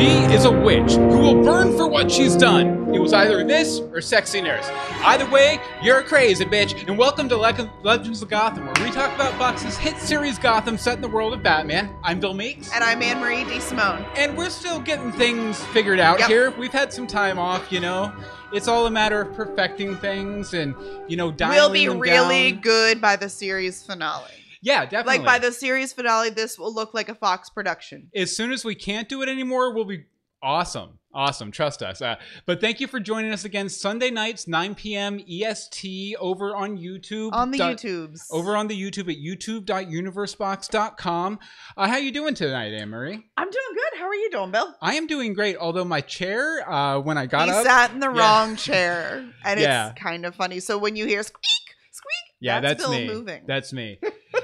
She is a witch who will burn for what she's done. It was either this or Sexy Nurse. Either way, you're a crazy bitch, and welcome to Legends of Gotham, where we talk about Fox's hit series Gotham set in the world of Batman. I'm Bill Meeks. And I'm Anne-Marie DeSimone. And we're still getting things figured out here. We've had some time off, you know. It's all a matter of perfecting things and, you know, dialing them We'll be really down. Good by the series finale. Yeah, definitely. Like by the series finale, this will look like a Fox production. As soon as we can't do it anymore, we'll be awesome. Awesome. Trust us. But thank you for joining us again Sunday nights, 9 p.m. EST over on YouTube. On the YouTubes. Over on the YouTube at youtube.universebox.com. How you doing tonight, Anne-Marie? I'm doing good. How are you doing, Bill? I am doing great, although my chair, when I got up... He sat in the wrong chair. And it's kind of funny. So when you hear squeak, squeak, that's Bill me. Moving. That's me.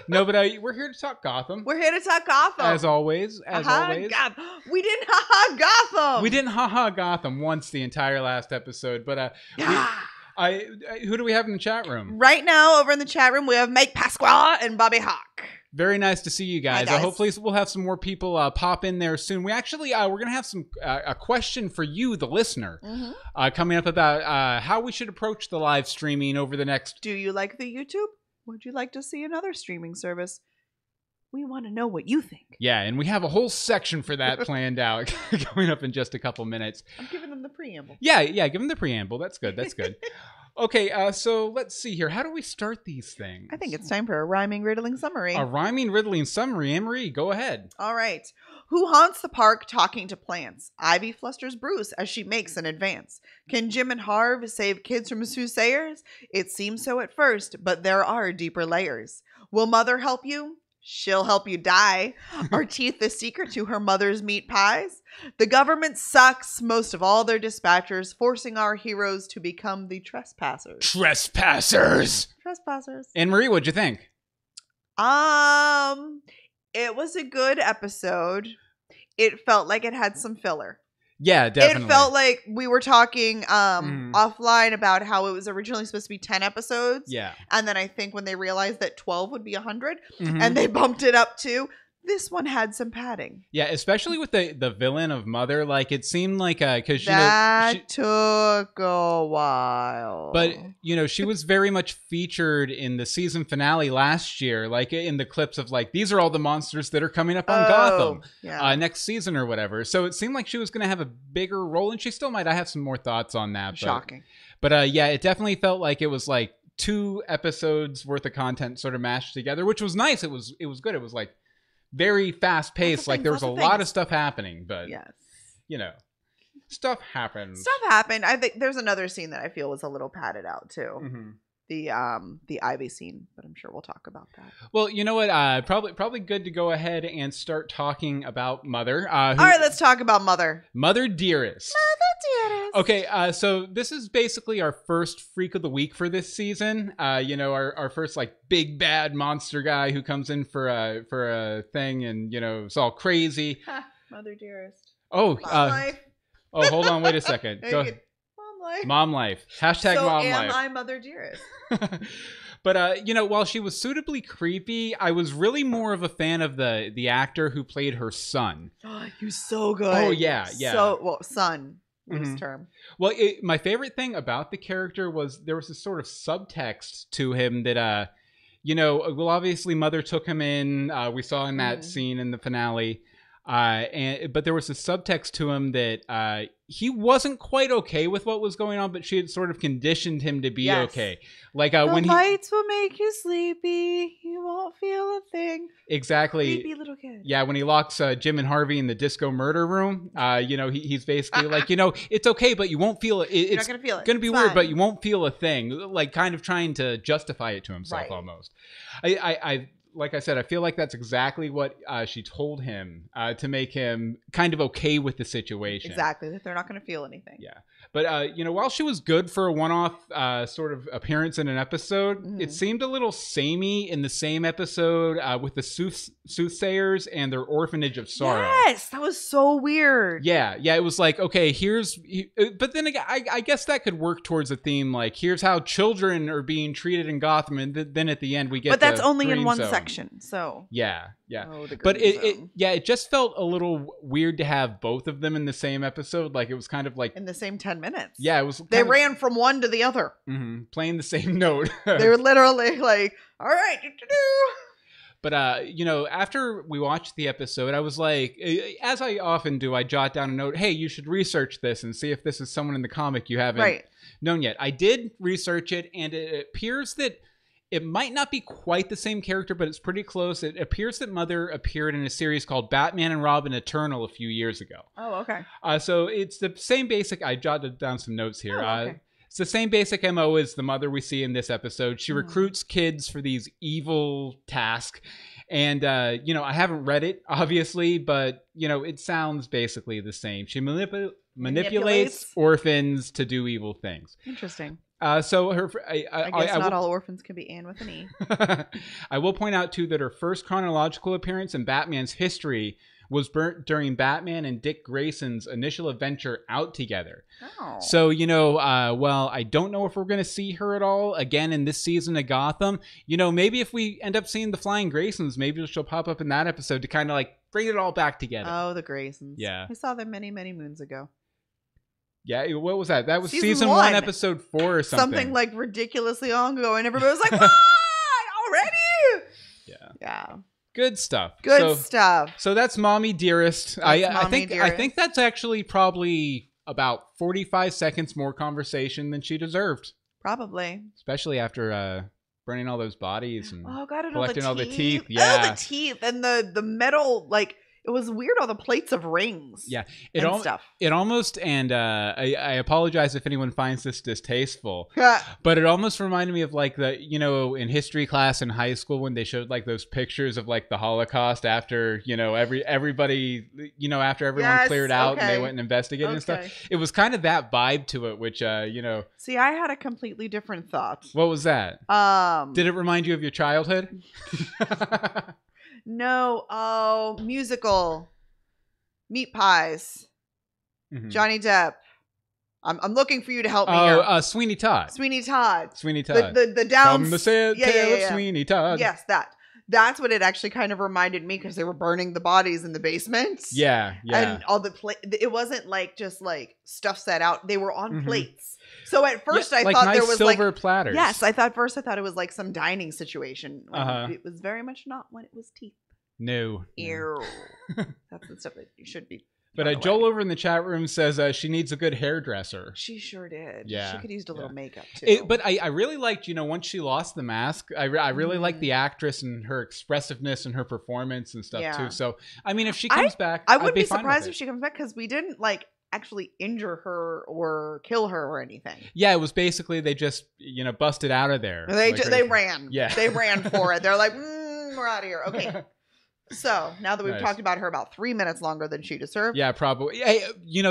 No, but we're here to talk Gotham. We're here to talk Gotham. As always. God. We didn't ha-ha Gotham. We didn't ha-ha Gotham once the entire last episode, but who do we have in the chat room? Right now, over in the chat room, we have Mike Pasqua and Bobby Hawk. Very nice to see you guys. Hi, guys. Hopefully we'll have some more people pop in there soon. We actually, we're going to have some a question for you, the listener, coming up about how we should approach the live streaming over the next... Do you like the YouTube? Would you like to see another streaming service? We want to know what you think. Yeah, and we have a whole section for that planned out coming up in just a couple minutes. I'm giving them the preamble. Yeah, give them the preamble. That's good. That's good. Okay, so let's see here. How do we start these things? I think it's time for a rhyming, riddling summary. A rhyming, riddling summary. Anne-Marie, go ahead. All right. Who haunts the park talking to plants? Ivy flusters Bruce as she makes an advance. Can Jim and Harv save kids from Soothsayers? It seems so at first, but there are deeper layers. Will Mother help you? She'll help you die. Are teeth the secret to her mother's meat pies? The government sucks, most of all their dispatchers, forcing our heroes to become the trespassers. Trespassers! Anne-Marie, what'd you think? It was a good episode. It felt like it had some filler. Yeah, definitely. It felt like we were talking offline about how it was originally supposed to be 10 episodes. Yeah. And then I think when they realized that 12 would be 100 and they bumped it up to, this one had some padding. Yeah, especially with the villain of Mother. Like, it seemed like, because, you know... That took a while. But, you know, she was very much featured in the season finale last year. Like, in the clips of, like, these are all the monsters that are coming up on Gotham next season or whatever. So it seemed like she was going to have a bigger role, and she still might. I have some more thoughts on that. Shocking. But yeah, it definitely felt like it was, like, 2 episodes worth of content sort of mashed together, which was nice. It was good. It was, like, very fast paced. Like there was a lot of stuff happening, but you know, stuff happens. I think there's another scene that I feel was a little padded out too. The Ivy scene, but I'm sure we'll talk about that. Well, you know what? Probably good to go ahead and start talking about Mother. All right, let's talk about Mother. Mother Dearest. Mother Dearest. Okay, so this is basically our first freak of the week for this season. You know, our first like big bad monster guy who comes in for a thing, and you know it's all crazy. Mother Dearest. Oh, Mom life. Oh, hold on, wait a second. Go. Mom life. Hashtag so mom life. am I Mother Dearest? But, you know, while she was suitably creepy, I was really more of a fan of the actor who played her son. Oh, he was so good. Oh, yeah. Son. Term. Well, my favorite thing about the character was there was this sort of subtext to him that, you know, well, obviously Mother took him in. We saw in that scene in the finale. But there was a subtext to him that he wasn't quite okay with what was going on, but she had sort of conditioned him to be okay. Like when the lights will make you sleepy, you won't feel a thing. Exactly. Creepy little kid. Yeah, when he locks Jim and Harvey in the disco murder room, you know, he's basically like, you know, it's okay, but you won't feel it. It's not gonna feel it. Gonna be it's weird, fine. but you won't feel a thing. Like kind of trying to justify it to himself almost. I like I said, I feel like that's exactly what she told him to make him kind of okay with the situation. Exactly, that they're not going to feel anything. Yeah. But, you know, while she was good for a one-off sort of appearance in an episode, it seemed a little samey in the same episode with the Soothsayers and their Orphanage of Sorrow. Yes, that was so weird. Yeah, it was like, okay, but then again, I guess that could work towards a theme, like, here's how children are being treated in Gotham, and then at the end we get But that's only in one section. action. So yeah. oh, the But green zone. it just felt a little weird to have both of them in the same episode. Like it was kind of like in the same 10 minutes. yeah, it was. They ran from one to the other. Playing the same note. They were literally like, "All right." But after we watched the episode, I was like, as I often do, I jot down a note. Hey, you should research this and see if this is someone in the comic you haven't known yet. I did research it, and it appears that it might not be quite the same character, but it's pretty close. It appears that Mother appeared in a series called Batman and Robin Eternal a few years ago. Oh, okay. So it's the same basic. I jotted down some notes here. Oh, okay. It's the same basic MO as the Mother we see in this episode. She recruits kids for these evil tasks. And, I haven't read it, obviously, but, it sounds basically the same. She manipulates orphans to do evil things. Interesting. So her, I guess not all orphans can be Anne with an E. I will point out, too, that her first chronological appearance in Batman's history was burnt during Batman and Dick Grayson's initial adventure out together. Oh. So, I don't know if we're going to see her at all again in this season of Gotham. Maybe if we end up seeing the Flying Graysons, maybe she'll pop up in that episode to kind of like bring it all back together. Oh, the Graysons. Yeah. We saw them many, many moons ago. Yeah, what was that? That was season 1, episode 4 or something. Something like ridiculously long ago, and everybody was like, "What? Already?" Yeah. Good stuff. Good stuff. So that's Mommy Dearest. I think that's actually probably about 45 seconds more conversation than she deserved. Probably. Especially after burning all those bodies and collecting all the teeth. Yeah. Oh, the teeth and the metal, like, it was weird, all the plates of rings. Yeah. Stuff. It almost, and I apologize if anyone finds this distasteful, but it almost reminded me of like the, in history class in high school when they showed like those pictures of like the Holocaust after, everybody, after everyone cleared out and they went and investigated and stuff. It was kind of that vibe to it, which, See, I had a completely different thought. What was that? Did it remind you of your childhood? No, musical, Meat Pies, Johnny Depp. I'm looking for you to help me here. Sweeney Todd. Sweeney Todd. The down. Come the sad tale of Sweeney Todd. Yes, that's what it actually kind of reminded me, because they were burning the bodies in the basement. Yeah. And all the it wasn't like just like stuff set out. They were on plates. So at first I thought nice there was silver platters. Yes, I thought it was like some dining situation. It was very much not when it was teeth. No. Ew. That's the stuff that you should be. But Joel over in the chat room says she needs a good hairdresser. She sure did. Yeah. She could use a little makeup too. But I really liked, once she lost the mask, I really liked the actress and her expressiveness and her performance and stuff too. So, I mean, if she comes back, I wouldn't be surprised if she comes back, because we didn't like actually injure her or kill her or anything. Yeah, it was basically they just, busted out of there. They ran. Yeah. They ran for it. They're like, we're out of here. Okay. So now that we've talked about her about 3 minutes longer than she deserved. Yeah, probably. Hey,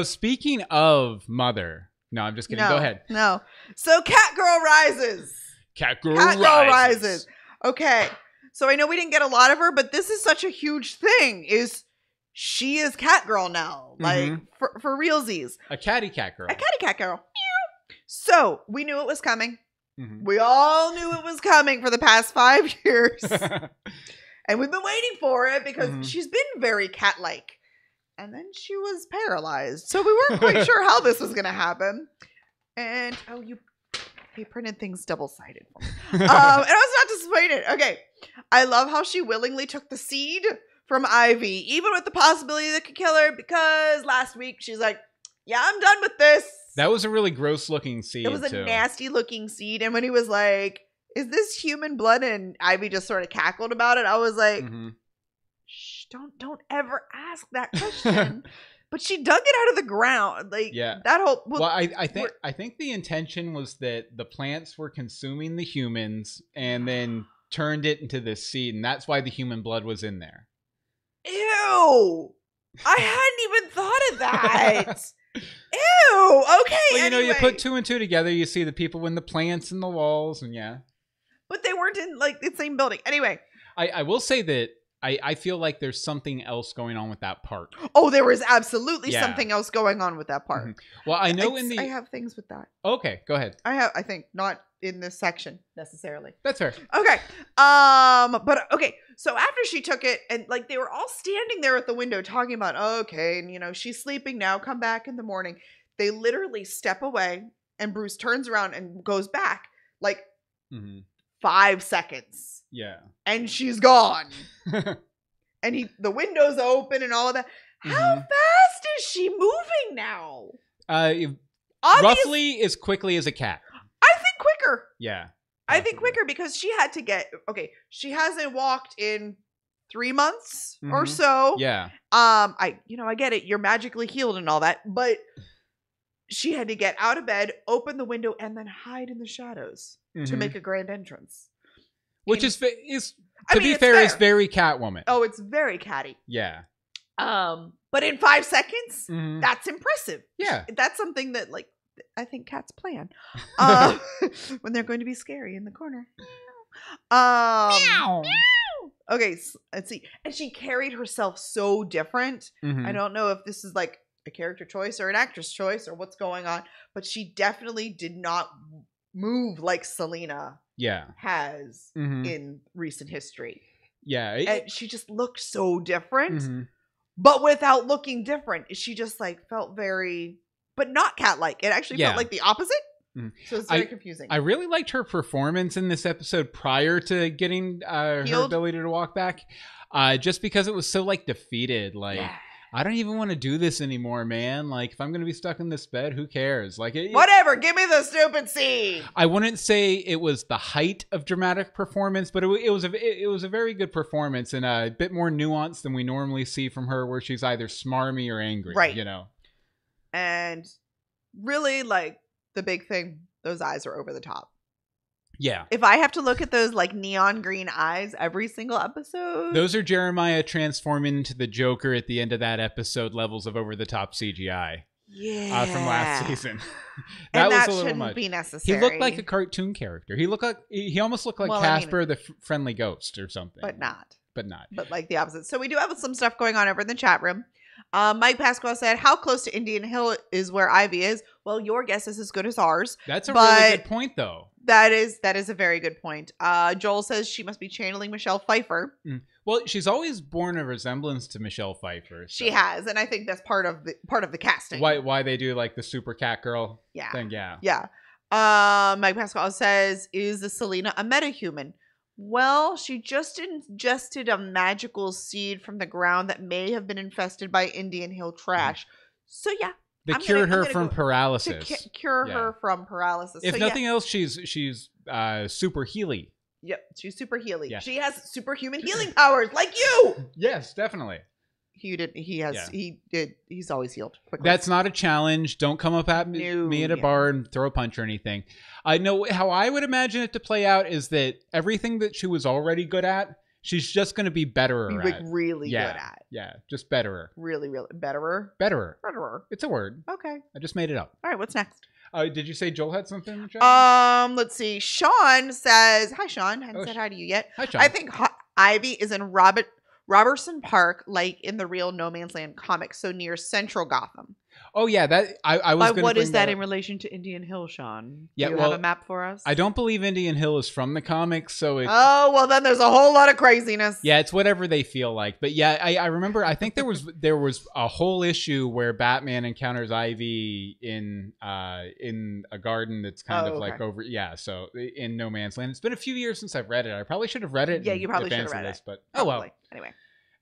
speaking of Mother. No, I'm just kidding. Go ahead. No. So Catgirl rises. Catgirl rises. Okay. So I know we didn't get a lot of her, but this is such a huge thing. She is Catgirl now. Like, for realsies. A catty Catgirl. A catty Catgirl. So we knew it was coming. We all knew it was coming for the past 5 years. And we've been waiting for it because she's been very cat-like. And then she was paralyzed. So we weren't quite sure how this was going to happen. And, he printed things double-sided for me. And I was not disappointed. Okay. I love how she willingly took the seed from Ivy, even with the possibility that it could kill her, because last week she's like, yeah, I'm done with this. That was a really gross-looking seed, It was a nasty-looking seed. And when he was like, is this human blood? And Ivy just sort of cackled about it. I was like, shh, don't ever ask that question. But she dug it out of the ground. Like, that whole... Well, I think the intention was that the plants were consuming the humans and then turned it into this seed. And that's why the human blood was in there. Ew. I hadn't even thought of that. Ew. Okay. Well, anyway. You put 2 and 2 together, you see the people in the plants and the walls, and But they weren't in like the same building. Anyway. I will say that I feel like there's something else going on with that park. Oh, there was absolutely something else going on with that park. Well, I know I have things with that. Okay, go ahead. I think not in this section necessarily. That's fair. Okay. But okay. So after she took it, and like they were all standing there at the window talking about, oh, okay, and you know, she's sleeping now, come back in the morning. They literally step away and Bruce turns around and goes back like 5 seconds. Yeah. And she's gone. And the window's open and all of that. How fast is she moving now? Roughly as quickly as a cat. I think quicker. Yeah. I think quicker because she had to get, she hasn't walked in 3 months or so. Yeah. I get it. You're magically healed and all that, but she had to get out of bed, open the window, and then hide in the shadows to make a grand entrance. Which is to be fair, is very Catwoman. Oh, it's very catty. Yeah. But in 5 seconds, that's impressive. Yeah. That's something that, like, I think cats plan when they're going to be scary in the corner. Meow. Okay, let's see. And she carried herself so different. I don't know if this is like a character choice or an actress choice or what's going on, but she definitely did not move like Selena has in recent history. Yeah. And she just looked so different, but without looking different. She just like felt very, but not cat-like. It actually felt like the opposite. So it's very confusing. I really liked her performance in this episode prior to getting her ability to walk back. Just because it was so like defeated. Like, I don't even want to do this anymore, man. Like, if I'm going to be stuck in this bed, who cares? Like, whatever. Give me the stupid scene. I wouldn't say it was the height of dramatic performance, but it was a very good performance and a bit more nuanced than we normally see from her, where she's either smarmy or angry. Right. You know. And really, like, the big thing, those eyes are over the top. Yeah. If I have to look at those like neon green eyes every single episode. Those are Jeremiah transforming into the Joker at the end of that episode levels of over the top CGI. Yeah. From last season. that was a little shouldn't much. Be necessary. He looked like a cartoon character. He almost looked like Casper the Friendly Ghost or something. But not. But like the opposite. So we do have some stuff going on over in the chat room. Mike Pasquale said, how close to Indian Hill is where Ivy is? Well, your guess is as good as ours. That's a really good point, though. That is a very good point. Joel says she must be channeling Michelle Pfeiffer. Well, she's always borne a resemblance to Michelle Pfeiffer. So. She has, and I think that's part of the casting. Why they do like the super cat girl thing? Yeah. Mike Pasquale says, is the Selena a metahuman? Well, she just ingested a magical seed from the ground that may have been infested by Indian Hill trash. So yeah. They cured her from paralysis. To cure her from paralysis. If nothing else, she's super Healy. Yep, she's super Healy. Yeah. She has superhuman healing powers, like you. Yes, definitely. He's always healed quickly. That's not a challenge. Don't come up at me at a bar and throw a punch or anything. I know how I would imagine it to play out is that everything that she was already good at, she's just going to be better at. Really good at. Yeah, just betterer. Really, betterer? Betterer. It's a word. Okay. I just made it up. All right, what's next? Did you say Joel had something in the chat? Let's see. Sean says, hi, Sean. I haven't said hi to you yet. Hi, Sean. I think Ivy is in Robertson Park, like in the real No Man's Land comics, so near Central Gotham. Oh yeah, that I was. But what is that in relation to Indian Hill, Sean? Do you have a map for us? I don't believe Indian Hill is from the comics, so it. Oh well, then there's a whole lot of craziness. Yeah, it's whatever they feel like. But yeah, I remember. I think there was a whole issue where Batman encounters Ivy in a garden that's kind of like over. Yeah, so in No Man's Land. It's been a few years since I've read it. I probably should have read it. Yeah, you probably should have read it. But Anyway.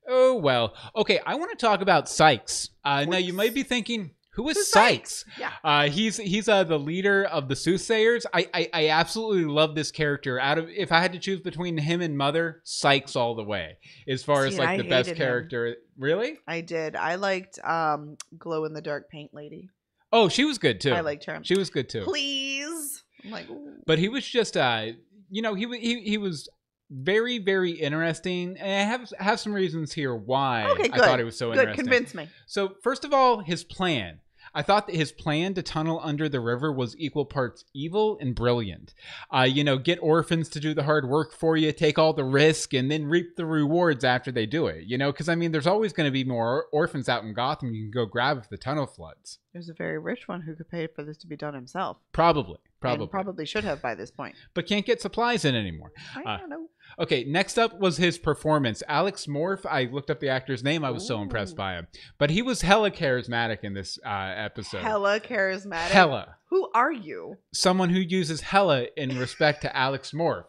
Oh well. Okay, I want to talk about Sykes. Now you might be thinking, who is Sykes? Yeah. He's the leader of the Soothsayers. I absolutely love this character. If I had to choose between him and Mother, Sykes all the way. As far as like the best character. Him. Really? I did. I liked Glow in the Dark Paint Lady. Oh, she was good too. I liked her. She was good too. Please. I'm like, ooh. But he was just he was very, very interesting, and I have some reasons here why I thought it was so interesting. Convince me. So first of all, his plan. I thought that his plan to tunnel under the river was equal parts evil and brilliant. Get orphans to do the hard work for you, take all the risk, and then reap the rewards after they do it. Because there's always going to be more orphans out in Gotham you can go grab if the tunnel floods. There's a very rich one who could pay for this to be done himself. Probably. And probably should have by this point. But can't get supplies in anymore. I don't know. Okay, next up was his performance. Alex Morph, I looked up the actor's name. I was so impressed by him. But he was hella charismatic in this episode. Hella charismatic? Hella. Who are you? Someone who uses hella in respect to Alex Morph.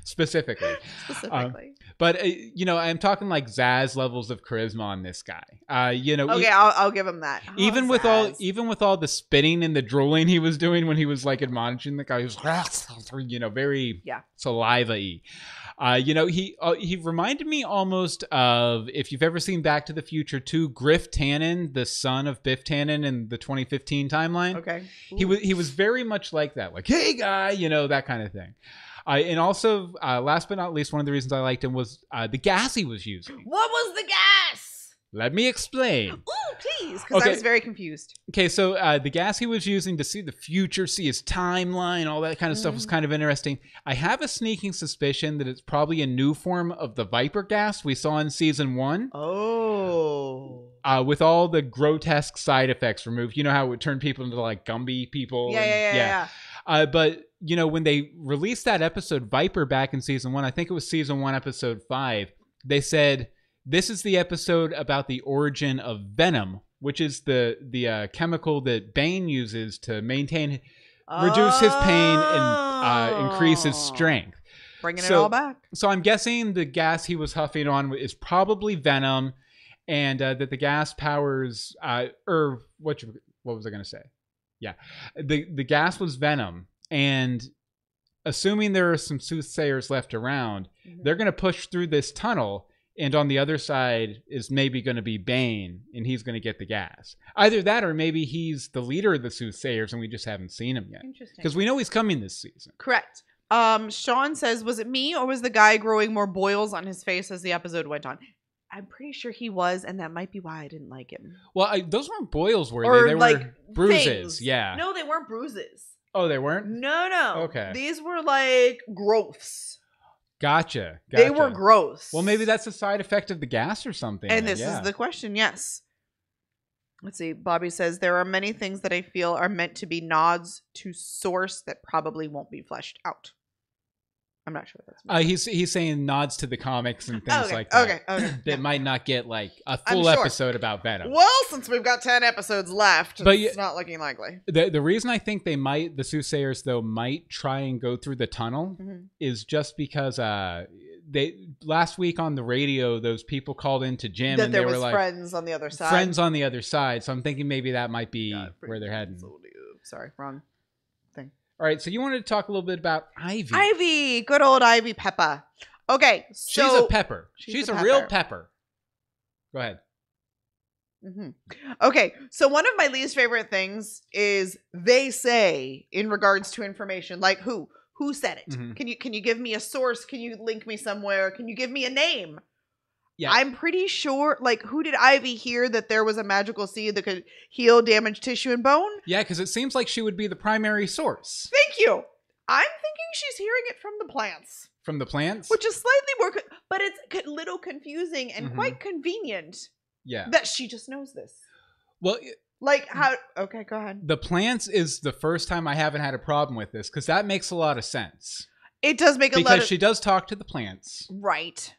Specifically. But, I'm talking like Zaz levels of charisma on this guy. Okay, I'll give him that. Even with all the spitting and the drooling he was doing when he was like admonishing the guy, he was, very saliva-y. He reminded me almost of, if you've ever seen Back to the Future 2, Griff Tannen, the son of Biff Tannen in the 2015 timeline. Okay. He was very much like that. Like, hey, guy, that kind of thing. And also, last but not least, one of the reasons I liked him was the gas he was using. What was the gas? Let me explain. Ooh, please, because I was very confused. Okay, so the gas he was using to see the future, see his timeline, all that kind of stuff was kind of interesting. I have a sneaking suspicion that it's probably a new form of the Viper gas we saw in season 1. Oh. With all the grotesque side effects removed. You know how it would turn people into like Gumby people? Yeah. But, when they released that episode, Viper, back in season 1, I think it was season 1, episode 5, they said, this is the episode about the origin of venom, which is the chemical that Bane uses to reduce his pain and increase his strength. Bringing it all back. So I'm guessing the gas he was huffing on is probably venom, and that the gas powers, what was I going to say? Yeah, the gas was venom, and assuming there are some soothsayers left around, they're going to push through this tunnel, and on the other side is maybe going to be Bane, and he's going to get the gas. Either that, or maybe he's the leader of the soothsayers, and we just haven't seen him yet. Interesting. Because we know he's coming this season. Correct. Sean says, was it me, or was the guy growing more boils on his face as the episode went on? I'm pretty sure he was, and that might be why I didn't like him. Well, those weren't boils, were they? They were bruises. Things. Yeah. No, they weren't bruises. Oh, they weren't? No. Okay. These were like growths. Gotcha. They were growths. Well, maybe that's a side effect of the gas or something. And this is the question, yes. Let's see. Bobby says, there are many things that I feel are meant to be nods to source that probably won't be fleshed out. I'm not sure what that's he's saying nods to the comics and things like that. Okay. That might not get like a full episode about Venom. Well, since we've got 10 episodes left, it's not looking likely. The reason I think the Soothsayers though might try and go through the tunnel is just because last week on the radio, those people called into Jim and they were like friends on the other side. Friends on the other side. So I'm thinking maybe that might be where they're heading. Sorry, wrong thing. All right, so you wanted to talk a little bit about Ivy. Ivy, good old Ivy Peppa. Okay, so she's a pepper. She's a real pepper. Go ahead. Okay, so one of my least favorite things is they say in regards to information, like who said it? Can you give me a source? Can you link me somewhere? Can you give me a name? Yeah. I'm pretty sure, like, who did Ivy hear that there was a magical seed that could heal damaged tissue and bone? Yeah, because it seems like she would be the primary source. Thank you. I'm thinking she's hearing it from the plants. From the plants? Which is slightly more, but it's a little confusing and quite convenient. Yeah. That she just knows this. Well, like how, okay, go ahead. The plants is the first time I haven't had a problem with this, because that makes a lot of sense. It does make a lot of... Because she does talk to the plants. Right.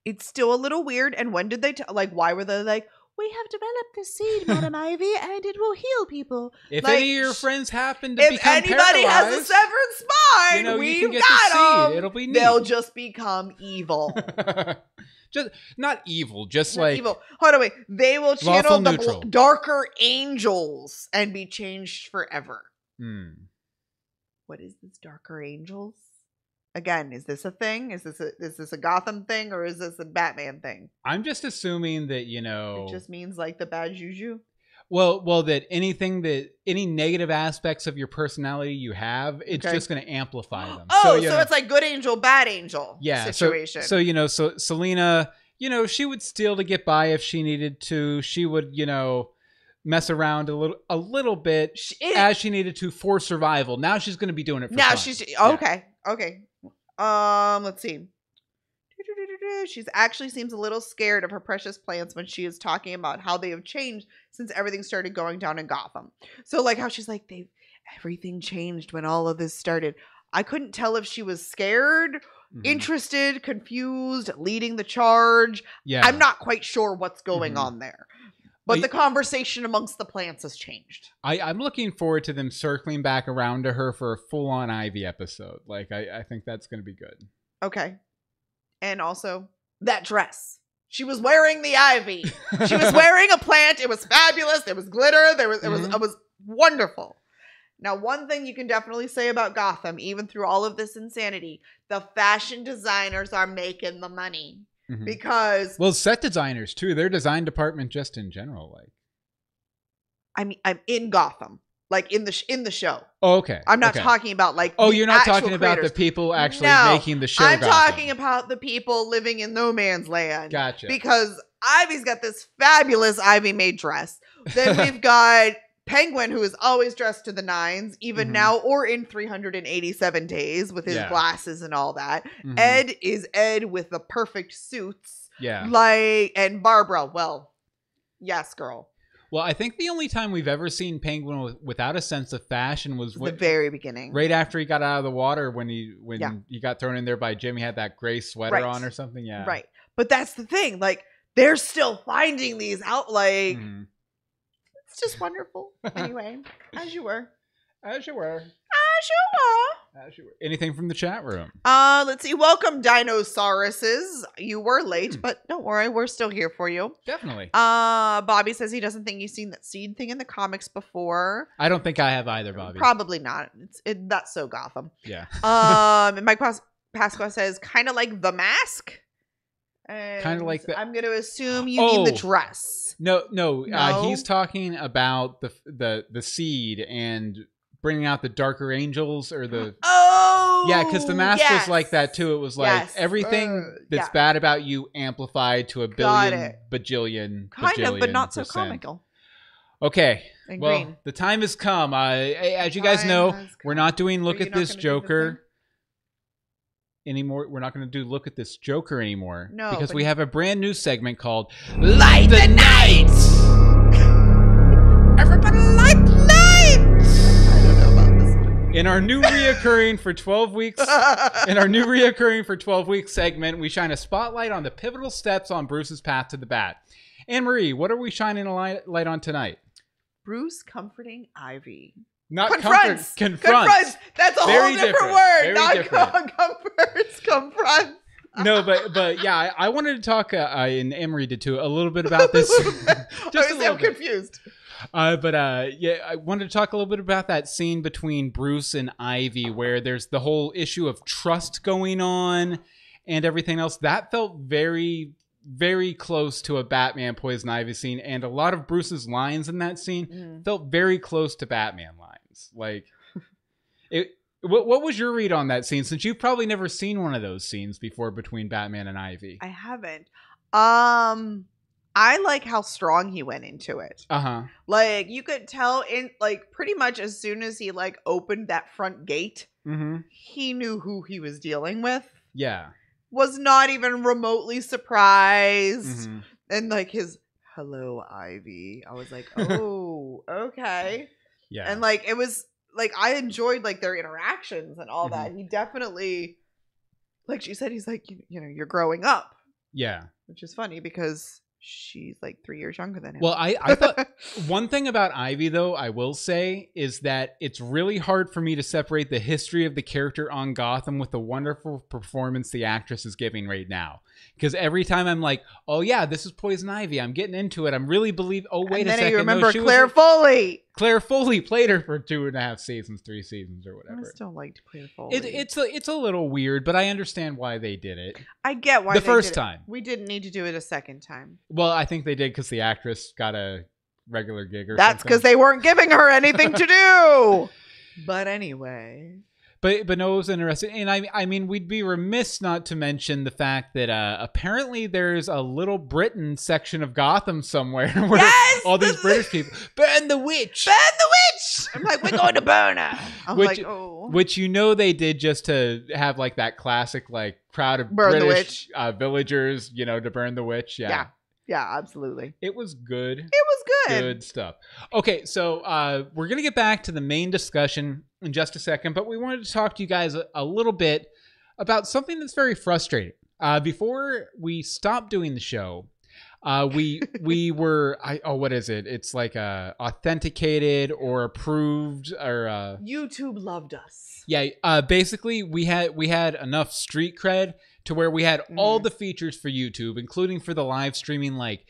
It's still a little weird. And when did they, why were they like, we have developed this seed, Madam Ivy, and it will heal people. If any of your friends happen to become paralyzed... If anybody has a severed spine, we've got them. It'll be neat. They'll just become evil. Just not evil, just not like... evil. Hold on, wait. They will channel the darker angels and be changed forever. What is this darker angels? Again, is this a thing? Is this a Gotham thing, or is this a Batman thing? I'm just assuming that, it just means like the bad juju. Well, that any negative aspects of your personality you have, it's just going to amplify them. Oh, so it's like good angel, bad angel situation. So Selena, she would steal to get by if she needed to. She would, mess around a little bit as she needed to for survival. Now she's going to be doing it for fun. She's okay. Let's see. She actually seems a little scared of her precious plants when she is talking about how they have changed since everything started going down in Gotham. So like how she's like, everything changed when all of this started. I couldn't tell if she was scared, interested, confused, leading the charge. Yeah. I'm not quite sure what's going on there. But the conversation amongst the plants has changed. I'm looking forward to them circling back around to her for a full-on Ivy episode. Like, I think that's going to be good. Okay. And also, that dress. She was wearing the ivy. She was wearing a plant. It was fabulous. There was glitter. It was wonderful. Now, one thing you can definitely say about Gotham, even through all of this insanity, the fashion designers are making the money. Because... Well, set designers, too. Their design department just in general, like... I mean, I'm in Gotham. Like, in the show. Oh, okay. I'm not talking about, like, oh, you're not talking creators. About the people actually making the show I'm Gotham. talking about the people living in no man's land. Gotcha. Because Ivy's got this fabulous Ivy-made dress. Then we've got... Penguin, who is always dressed to the nines, even now or in 387 days with his glasses and all that. Ed is Ed with the perfect suits. Yeah. And Barbara, well, yes, girl. Well, I think the only time we've ever seen Penguin without a sense of fashion was the very beginning. Right after he got out of the water when he got thrown in there by Jim, he had that gray sweater on or something. Yeah. Right. But that's the thing. Like, they're still finding these out, like... It's just wonderful. Anyway, as you were. Anything from the chat room? Let's see. Welcome, Dinosauruses. You were late, but don't worry. We're still here for you. Definitely. Bobby says he doesn't think he's seen that seed thing in the comics before. I don't think I have either, Bobby. Probably not. That's so Gotham. Yeah. And Mike Pasqua says kind of like The Mask. Kind of like that. I'm going to assume you mean the dress. No. He's talking about the seed and bringing out the darker angels or the. Oh, yeah, because the mask was like that too. It was like everything that's bad about you amplified to a billion, bajillion, kind of, but not so %. comical. Okay, and well, green. The time has come. As you guys know, we're not doing Look at This Joker anymore. We're not going to do Look at This Joker anymore. No, because we have a brand new segment called Light the Night. Everybody light the lights. I don't know about this one. In our new reoccurring for 12 weeks, segment, we shine a spotlight on the pivotal steps on Bruce's path to the bat. Anne-Marie, what are we shining a light on tonight? Bruce comforting Ivy. Not confronts. Confronts. That's a whole different word. Very not different. Comforts. Confronts. No, but yeah, I wanted to talk, and Emery did too, a little bit about this. I'm confused. Yeah, I wanted to talk a little bit about that scene between Bruce and Ivy, where there's the whole issue of trust going on and everything else. That felt very, very close to a Batman Poison Ivy scene, and a lot of Bruce's lines in that scene felt very close to Batman lines. Like, what was your read on that scene? Since you've probably never seen one of those scenes before between Batman and Ivy. I haven't. I like how strong he went into it. Like, you could tell in like pretty much as soon as he like opened that front gate, he knew who he was dealing with. Yeah. Was not even remotely surprised. And like his hello Ivy, I was like, oh, okay. Yeah. And like it was like I enjoyed like their interactions and all that. He definitely, like she said, he's like, you know, you're growing up. Yeah. Which is funny because she's like 3 years younger than him. Well, I thought one thing about Ivy, though, I will say, is that it's really hard for me to separate the history of the character on Gotham with the wonderful performance the actress is giving right now. Because every time I'm like, oh, yeah, this is Poison Ivy. I'm getting into it. I'm really oh, wait a second. And then you remember Claire Foley. Claire Foley played her for 2.5 seasons, 3 seasons, or whatever. I still liked Claire Foley. It's a little weird, but I understand why they did it. I get why the they first did it. time. We didn't need to do it a second time. Well, I think they did because the actress got a regular gig or That's because they weren't giving her anything to do. But anyway. But no, it was interesting. And I mean, we'd be remiss not to mention the fact that apparently there's a Little Britain section of Gotham somewhere where all these British people, burn the witch! Burn the witch! I'm like, we're going to burn her. I'm like, oh. Which you know they did just to have like that classic like crowd of burn British villagers, you know, to burn the witch. Yeah. Yeah, absolutely. It was good. It was good. Good stuff. Okay, so we're going to get back to the main discussion in just a second, but we wanted to talk to you guys a little bit about something that's very frustrating. Before we stopped doing the show, we were what is it? It's like authenticated or approved or YouTube loved us. Yeah, basically we had enough street cred to where we had all the features for YouTube, including for the live streaming. Like,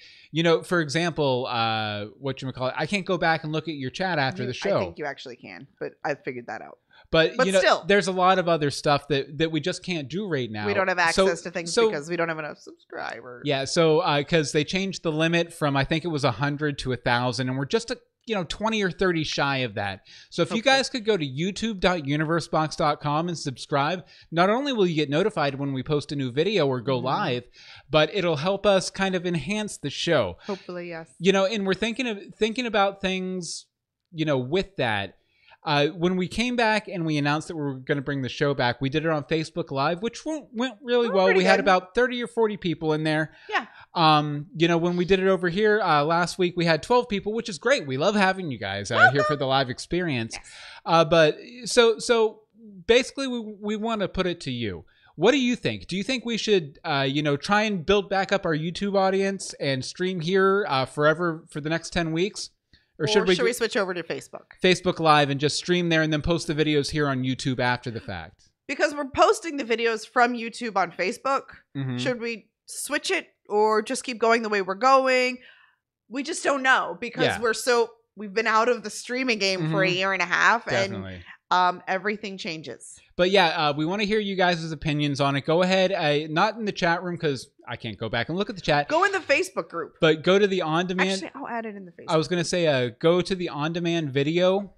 for example, whatchamacallit, I can't go back and look at your chat after the show. I think you actually can, but I figured that out. But still, there's a lot of other stuff that we just can't do right now. We don't have access to things because we don't have enough subscribers. Yeah, so because they changed the limit from, I think it was 100 to 1,000, and we're just 20 or 30 shy of that. So if you guys could go to youtube.universebox.com and subscribe, not only will you get notified when we post a new video or go live, but it'll help us kind of enhance the show. Hopefully, yes. And we're thinking about things, with that. When we came back and we announced that we were going to bring the show back, we did it on Facebook Live, which went really well. We had about 30 or 40 people in there. Yeah. When we did it over here last week, we had 12 people, which is great. We love having you guys here for the live experience. Yes. But so basically, we want to put it to you. What do you think? Do you think we should, try and build back up our YouTube audience and stream here forever for the next 10 weeks? Or should we switch over to Facebook? Facebook Live and just stream there and then post the videos here on YouTube after the fact? Because we're posting the videos from YouTube on Facebook. Should we switch it or just keep going the way we're going? We just don't know because we've been out of the streaming game for a year and a half. Definitely. And everything changes. But yeah, we want to hear you guys' opinions on it. Go ahead. Not in the chat room because I can't go back and look at the chat. Go in the Facebook group. But go to the on-demand. Actually, I'll add it in the Facebook. I was going to say go to the on-demand video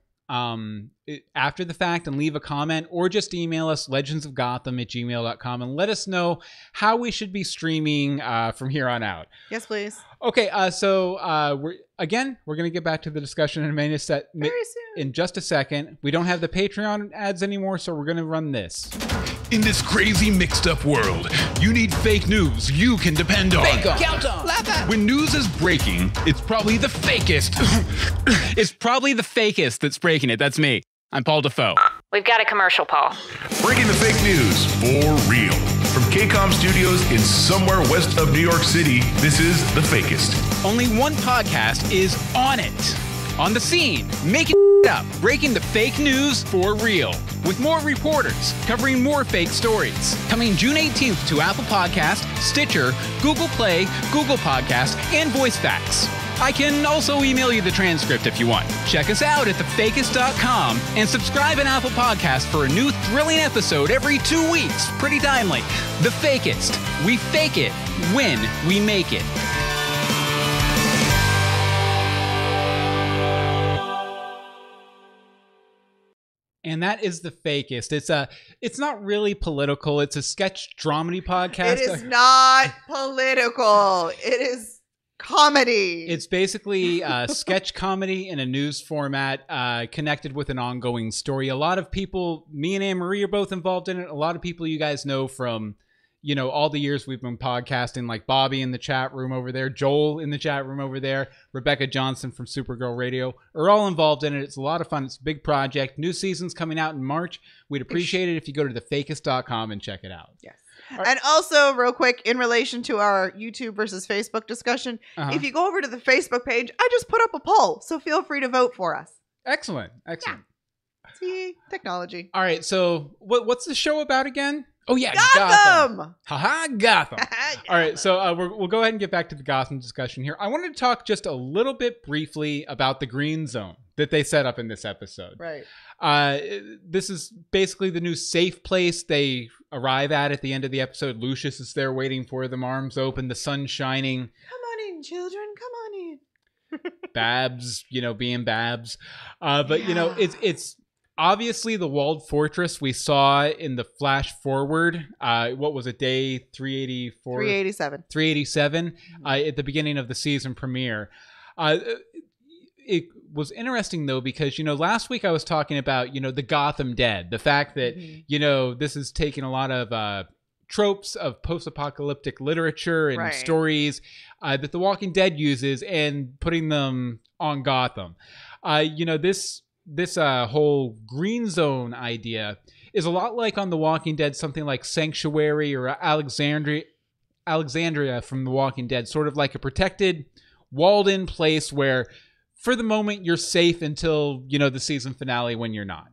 after the fact and leave a comment, or just email us legendsofgotham@gmail.com and let us know how we should be streaming from here on out. Yes, please. Okay, so we're going to get back to the discussion very soon. In just a second. We don't have the Patreon ads anymore, so we're going to run this. In this crazy mixed up world, you need fake news you can depend on. Fake on. Count on. When news is breaking, it's probably the fakest. It's probably the fakest that's breaking it. That's me. I'm Paul Defoe. We've got a commercial, Paul. Breaking the fake news for real. From KCOM Studios in somewhere west of New York City, this is The Fakest. Only one podcast is on it. On the scene, making up, breaking the fake news for real. With more reporters, covering more fake stories. Coming June 18th to Apple Podcast, Stitcher, Google Play, Google Podcast, and VoiceFacts. I can also email you the transcript if you want. Check us out at thefakest.com and subscribe on Apple Podcast for a new thrilling episode every 2 weeks. Pretty timely. The Fakest. We fake it when we make it. And that is The Fakest. It's not really political. It's a sketch dramedy podcast. It is not political. It is comedy. It's basically sketch comedy in a news format connected with an ongoing story. A lot of people, me and Anne-Marie are both involved in it. A lot of people you guys know from, all the years we've been podcasting, like Bobby in the chat room over there, Joel in the chat room over there, Rebecca Johnson from Supergirl Radio are all involved in it. It's a lot of fun. It's a big project. New season's coming out in March. We'd appreciate it if you go to thefakest.com and check it out. Yes. And also, real quick, in relation to our YouTube versus Facebook discussion, if you go over to the Facebook page, I just put up a poll, so feel free to vote for us. Excellent. Yeah. See, technology. All right, so what's the show about again? Oh, yeah, Gotham! Haha, Gotham. All right, so we'll go ahead and get back to the Gotham discussion here. I wanted to talk just a little bit briefly about the Green Zone that they set up in this episode. Right. This is basically the new safe place they arrive at the end of the episode. Lucius is there waiting for them, arms open, the sun shining. Come on in, children. Come on in. Babs, being Babs. But, it's obviously the walled fortress we saw in the flash forward. What was it, day 384? 387 at the beginning of the season premiere. It was interesting, though, because, last week I was talking about, the Gotham Dead. The fact that, this is taking a lot of tropes of post-apocalyptic literature and Right. stories that The Walking Dead uses and putting them on Gotham. This whole green zone idea is a lot like on The Walking Dead, something like Sanctuary or Alexandria from The Walking Dead, sort of like a protected, walled-in place where, for the moment, you're safe until, the season finale when you're not.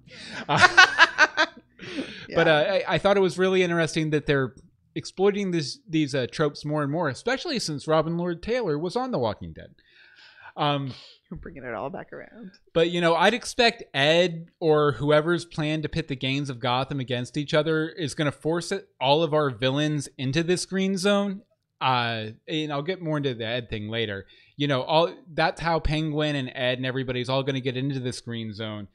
But I thought it was really interesting that they're exploiting these tropes more and more, especially since Robin Lord Taylor was on The Walking Dead. Bringing it all back around. But, I'd expect Ed or whoever's planned to pit the gangs of Gotham against each other is going to force all of our villains into this green zone. And I'll get more into the Ed thing later. That's how Penguin and Ed and everybody's all going to get into this green zone.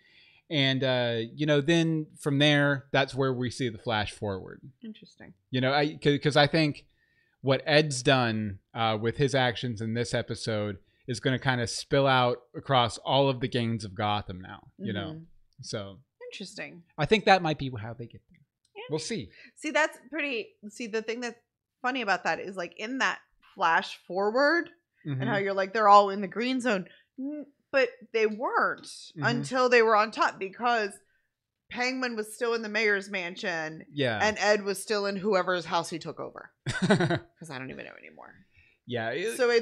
And, then from there, that's where we see the flash forward. Interesting. Because I think what Ed's done with his actions in this episode is going to kind of spill out across all of the gangs of Gotham now, So interesting. I think that might be how they get there. Yeah. We'll see. See, the thing that's funny about that is like in that flash forward and how you're like, they're all in the green zone, but they weren't until they were on top because Penguin was still in the mayor's mansion. Yeah. And Ed was still in whoever's house he took over. Because I don't even know anymore. Yeah. So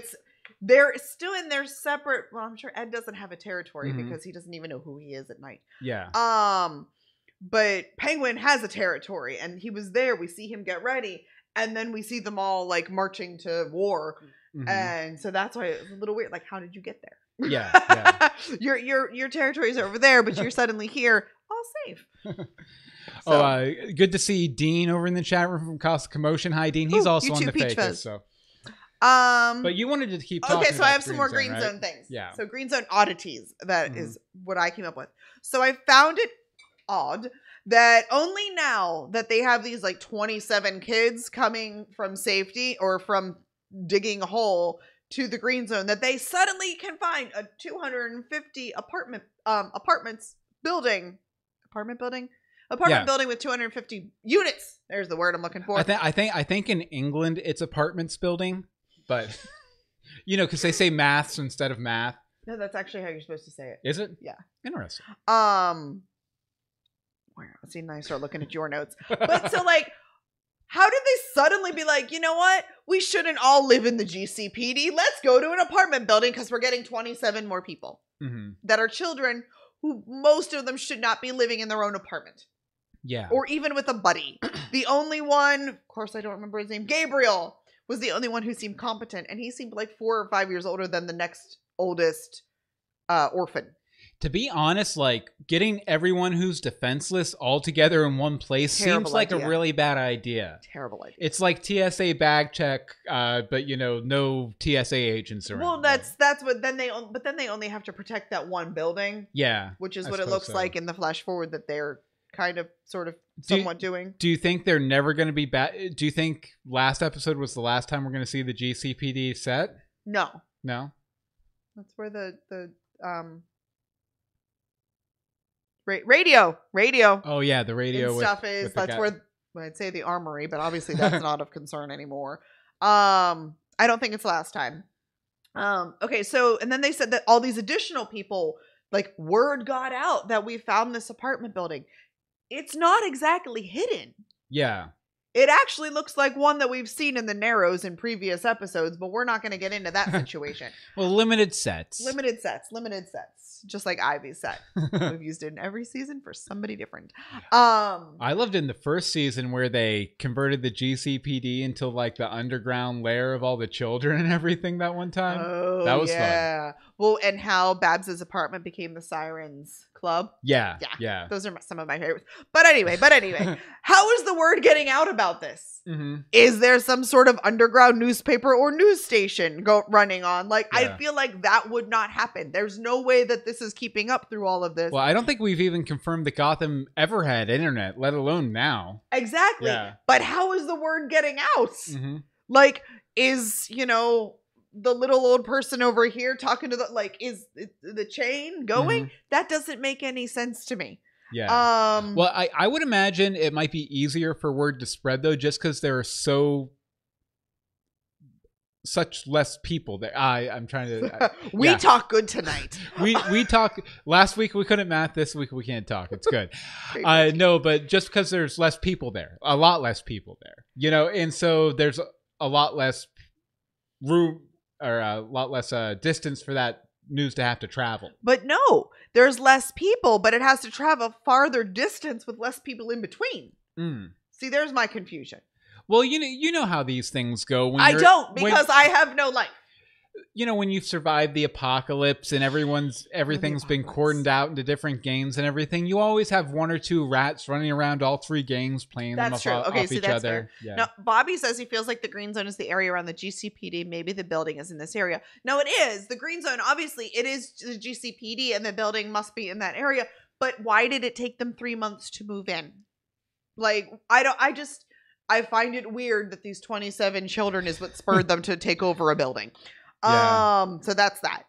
they're still in their separate. Well, I'm sure Ed doesn't have a territory because he doesn't even know who he is at night. Yeah. But Penguin has a territory, and he was there. We see him get ready, and then we see them all like marching to war, and so that's why it was a little weird. Like, how did you get there? Yeah. Your territories are over there, but you're suddenly here, all safe. Good to see Dean over in the chat room from Cause Commotion. Hi, Dean. He's also on the Fakers. So. But you wanted to keep talking. Okay, so I have some more green zone things. Yeah. So green zone oddities. That is what I came up with. So I found it odd that only now that they have these like 27 kids coming from safety or from digging a hole to the green zone that they suddenly can find a 250 apartment building with 250 units. There's the word I'm looking for. I think in England it's apartments building. But, because they say maths instead of math. No, that's actually how you're supposed to say it. Is it? Yeah. Interesting. See, now I start looking at your notes. But so, like, how did they suddenly be like, you know what? We shouldn't all live in the GCPD. Let's go to an apartment building because we're getting 27 more people that are children who most of them should not be living in their own apartment. Yeah. Or even with a buddy. The only one, of course, I don't remember his name, Gabriel, was the only one who seemed competent, and he seemed like 4 or 5 years older than the next oldest orphan. To be honest, like getting everyone who's defenseless all together in one place seems like a really bad idea. Terrible idea. It's like TSA bag check, but no TSA agents around. Well, that's what then they only have to protect that one building. Yeah, which is what it looks like in the flash forward that they're kind of sort of somewhat doing. Do you think they're never going to be back? Do you think last episode was the last time we're going to see the GCPD set? No. That's where the radio. Oh yeah, the radio and stuff is. That's where I'd say the armory, but obviously that's not of concern anymore. I don't think it's last time. Okay, so and then they said that all these additional people, like word got out that we found this apartment building. It's not exactly hidden. Yeah. It actually looks like one that we've seen in the Narrows in previous episodes, but we're not going to get into that situation. Well, limited sets. Just like Ivy's set. We've used it in every season for somebody different. I loved in the first season where they converted the GCPD into like the underground lair of all the children and everything that one time. Oh, that was fun. Well, and how Babs's apartment became the Sirens Club. Yeah. Those are some of my favorites. But anyway, how is the word getting out about this? Mm-hmm. Is there some sort of underground newspaper or news station running on? Like, I feel like that would not happen. There's no way that this is keeping up through all of this. Well, I don't think we've even confirmed that Gotham ever had internet, let alone now. Exactly. Yeah. But how is the word getting out? Mm-hmm. Like, is, the little old person over here talking to is the chain going? Mm-hmm. That doesn't make any sense to me. Yeah. Well, I would imagine it might be easier for word to spread though, just because there are such less people there. I'm trying to. We talk good tonight. we talk. Last week we couldn't math. This week we can't talk. It's good. No, but just because there's less people there, a lot less people there, and so there's a lot less room or a lot less distance for that news to have to travel. But no, there's less people, but it has to travel farther distance with less people in between. See, there's my confusion. Well, you know how these things go. When I don't, because I have no life. When you've survived the apocalypse and everything's been cordoned out into different gangs and everything, you always have one or two rats running around all three gangs playing them off each other. Fair. Yeah. Now, Bobby says he feels like the green zone is the area around the GCPD. Maybe the building is in this area. No, it is. The green zone, obviously, it is the GCPD and the building must be in that area. But why did it take them 3 months to move in? I find it weird that these 27 children is what spurred them to take over a building. Yeah. So that's that.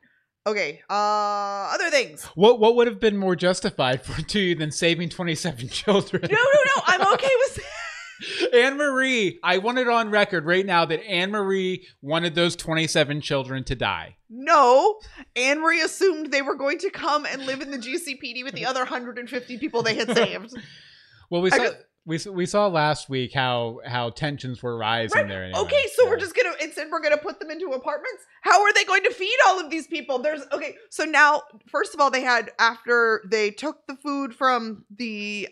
Okay. Other things. What would have been more justified to you than saving 27 children? No. I'm okay with that. Anne-Marie, I want it on record right now that Anne-Marie wanted those 27 children to die. No. Anne-Marie assumed they were going to come and live in the GCPD with the other 150 people they had saved. Well, we saw last week how tensions were rising there. Anyway. Okay, so we're just we're gonna put them into apartments. How are they going to feed all of these people? So now, first of all, after they took the food from the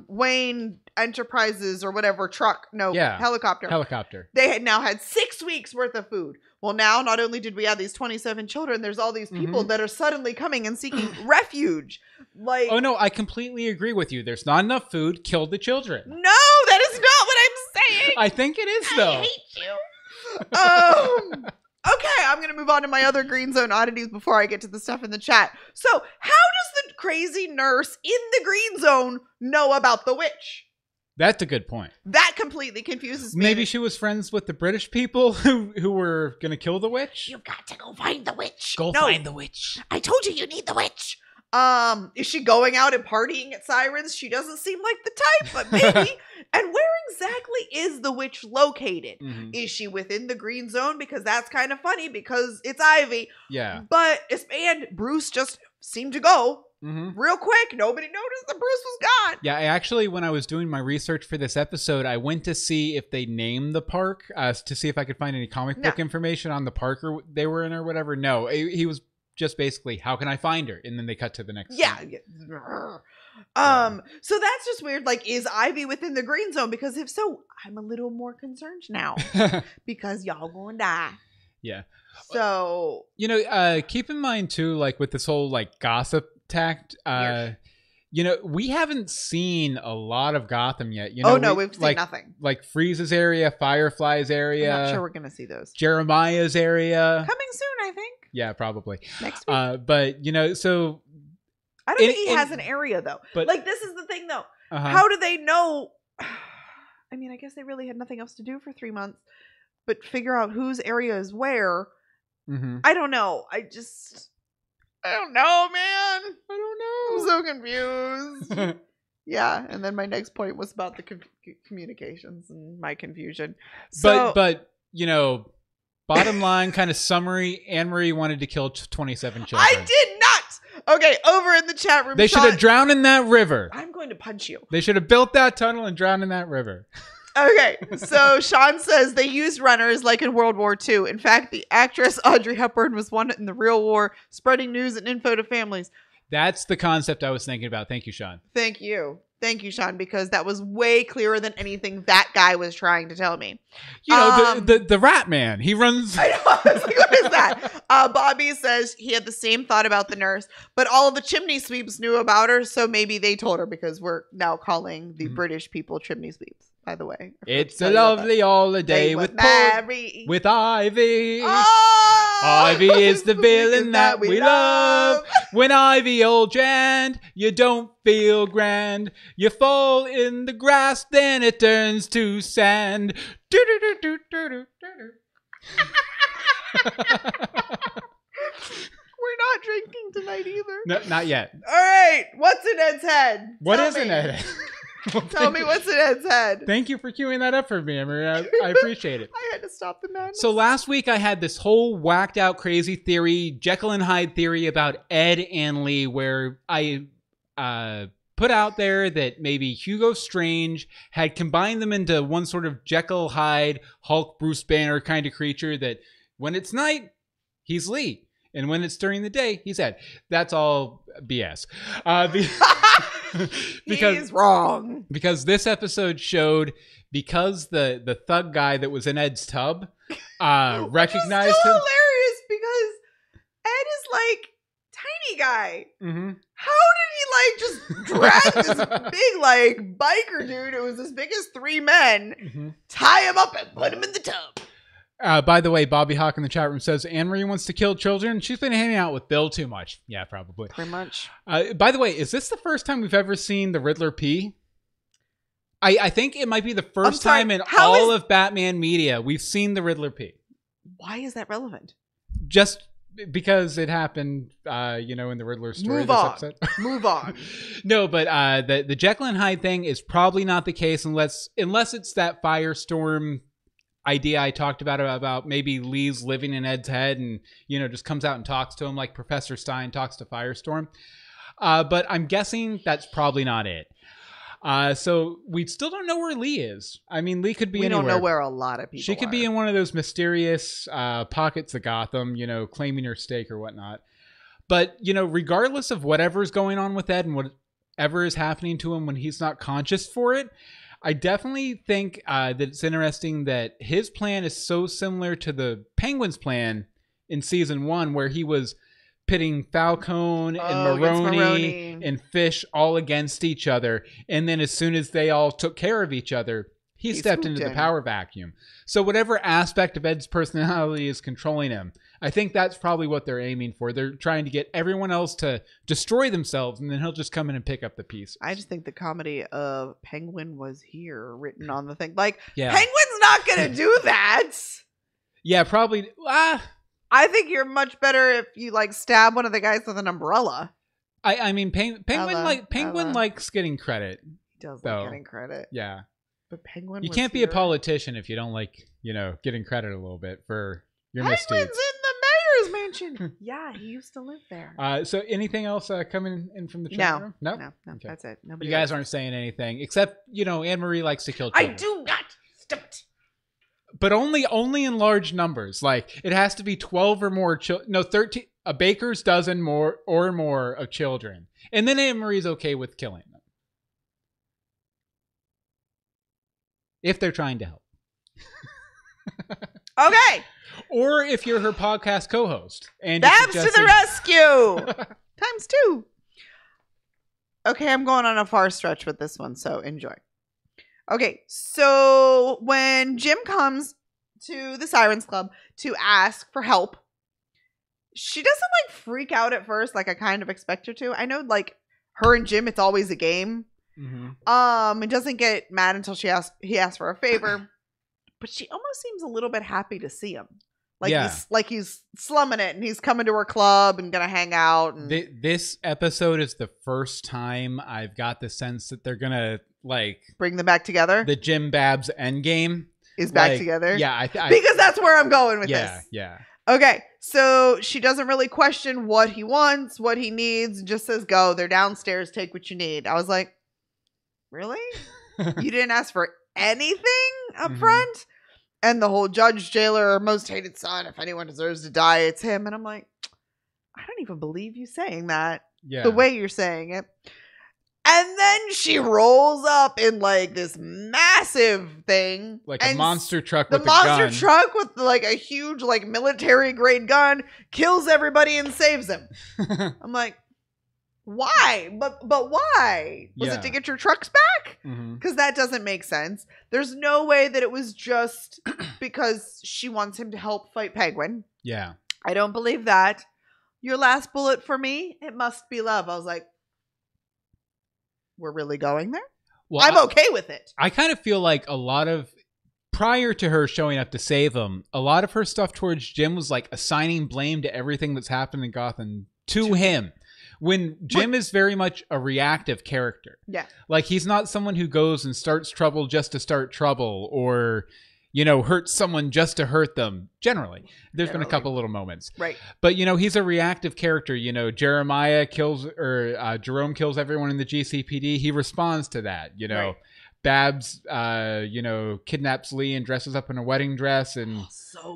Wayne Enterprises or whatever helicopter. They had now had 6 weeks worth of food. Well, now not only did we have these 27 children, there's all these people that are suddenly coming and seeking refuge. Oh no, I completely agree with you. There's not enough food. Kill the children. No, that is not what I'm saying. I think it is though. I hate you. Okay, I'm going to move on to my other green zone oddities before I get to the stuff in the chat. So, how does the crazy nurse in the green zone know about the witch? That's a good point. That completely confuses me. Maybe she was friends with the British people who were going to kill the witch? You've got to go find the witch. Find the witch. I told you need the witch. Is she going out and partying at Sirens? She doesn't seem like the type, but maybe. And where exactly is the witch located? Mm-hmm. Is she within the green zone? Because that's kind of funny because it's Ivy. Yeah. And Bruce just seemed to go real quick. Nobody noticed that Bruce was gone. Yeah, actually, when I was doing my research for this episode, I went to see if they named the park to see if I could find any comic book information on the park they were in or whatever. No, he was just basically, how can I find her? And then they cut to the next scene. So that's just weird. Like, is Ivy within the green zone? Because if so, I'm a little more concerned now because y'all gonna die. Yeah. So, keep in mind too, like with this whole like gossip tact, we haven't seen a lot of Gotham yet. We've seen nothing. Like Freeze's area, Firefly's area. I'm not sure we're going to see those. Jeremiah's area. Coming soon, I think. Yeah, probably. Next week. But, so... I don't think he has an area, though. But, this is the thing, though. How do they know? I mean, I guess they really had nothing else to do for 3 months. But figure out whose area is where. Mm-hmm. I don't know. I don't know, man. I don't know. I'm so confused. Yeah, and then my next point was about the communications and my confusion. So, but bottom line, kind of summary, Anne-Marie wanted to kill 27 children. I did not! Okay, over in the chat room. They should have drowned in that river. I'm going to punch you. They should have built that tunnel and drowned in that river. Okay, so Sean says they used runners like in World War II. In fact, the actress Audrey Hepburn was one in the real war, spreading news and info to families. That's the concept I was thinking about. Thank you, Sean. Thank you, Sean, because that was way clearer than anything that guy was trying to tell me. The rat man, he runs. I know. I was like, what is that? Bobby says he had the same thought about the nurse, but all of the chimney sweeps knew about her, so maybe they told her because we're now calling the British people chimney sweeps. By the way, it's a lovely holiday with Ivy. Oh, Ivy is the villain that we love. When Ivy old Jan, you don't feel grand. You fall in the grass, then it turns to sand. We're not drinking Greenlight either. No, not yet. All right. What's in Ed's head? What Tell is me. in Ed? Well, Tell me what's in Ed's head. Thank you for queuing that up for me, Emery. I appreciate it. I had to stop the madness. So last week I had this whole whacked out crazy theory, Jekyll and Hyde theory about Ed and Lee, where I put out there that maybe Hugo Strange had combined them into one sort of Jekyll, Hyde, Hulk, Bruce Banner kind of creature that when it's night, he's Lee. And when it's during the day, he's Ed. That's all BS. Because he's wrong. Because this episode showed because the thug guy that was in Ed's tub recognized still him. hilarious because Ed is like tiny guy. Mm-hmm. How did he like just drag this big like biker dude who was as big as 3 men, Mm-hmm. tie him up and put him in the tub? By the way, Bobby Hawk in the chat room says Anne-Marie wants to kill children. She's been hanging out with Bill too much. Yeah, probably. Pretty much. By the way, is this the first time we've ever seen the Riddler pee? I think it might be the first time in all of Batman media we've seen the Riddler pee. Why is that relevant? Just because it happened, in the Riddler story. Move this on. episode. Move on. No, but the Jekyll and Hyde thing is probably not the case unless it's that Firestorm idea I talked about maybe Lee's living in Ed's head and, just comes out and talks to him like Professor Stein talks to Firestorm. But I'm guessing that's probably not it. So we still don't know where Lee is. I mean, Lee could be anywhere. We don't know where a lot of people She could be in one of those mysterious pockets of Gotham, claiming her stake or whatnot. But, regardless of whatever's going on with Ed and whatever is happening to him when he's not conscious for it, I definitely think that it's interesting that his plan is so similar to the Penguin's plan in season 1, where he was pitting Falcone and Maroni and Fish all against each other. And then as soon as they all took care of each other, he stepped into the power vacuum. So whatever aspect of Ed's personality is controlling him, I think that's probably what they're aiming for. They're trying to get everyone else to destroy themselves, and then he'll just come in and pick up the pieces. I just think the comedy of Penguin was here written on the thing. Like, yeah. Penguin's not going to do that. Yeah, probably. I think you're much better if you like stab one of the guys with an umbrella. I mean, Penguin likes getting credit. He does like getting credit. Yeah. But Penguin You can't be a politician if you don't like, getting credit a little bit for your misdeeds. Penguin's in the mayor's mansion. Yeah, he used to live there. So anything else coming in from the chat room? No, Okay. that's it. Nobody You guys aren't saying anything except, Anne-Marie likes to kill children. I do not. Stop it. But only in large numbers. Like, it has to be 12 or more children. No, 13. A baker's dozen more of children. And then Anne-Marie's okay with killing them. If they're trying to help. Okay. Or if you're her podcast co-host. And Babs to the rescue. Times 2. Okay, I'm going on a far stretch with this one, so enjoy. Okay, so when Jim comes to the Sirens Club to ask for help, she doesn't like freak out at first like I kind of expect her to. I know like her and Jim, it's always a game. Mm-hmm. It doesn't get mad until he asks for a favor, but she almost seems a little bit happy to see him. Like he's slumming it and he's coming to her club and gonna hang out. And this episode is the first time I've got the sense that they're gonna like bring them back together. The Jim Babs endgame is back together. Yeah, because that's where I'm going with this. Yeah. Okay, so she doesn't really question what he wants, what he needs, and just says, "Go. They're downstairs. Take what you need." I was like, really? You didn't ask for anything up front? And the whole judge, jailer, most hated son, if anyone deserves to die, it's him. And I'm like, I don't even believe you saying that. Yeah. The way you're saying it. And then she rolls up in like this massive thing. Like a monster truck with a gun. The monster truck with like a huge like military grade gun kills everybody and saves him. I'm like, why? But why? Was it to get your trucks back? Because that doesn't make sense. There's no way that it was just because she wants him to help fight Penguin. Yeah. I don't believe that. Your last bullet for me, it must be love. I was like, we're really going there? Well, I'm okay with it. I kind of feel like a lot of, prior to her showing up to save him, a lot of her stuff towards Jim was like assigning blame to everything that's happened in Gotham to him. When Jim is very much a reactive character. Yeah. Like, he's not someone who goes and starts trouble just to start trouble or, you know, hurts someone just to hurt them. Generally. There's been a couple little moments. Right. But, you know, he's a reactive character. You know, Jerome kills everyone in the GCPD. He responds to that, you know. Right. Babs, you know, kidnaps Lee and dresses up in a wedding dress and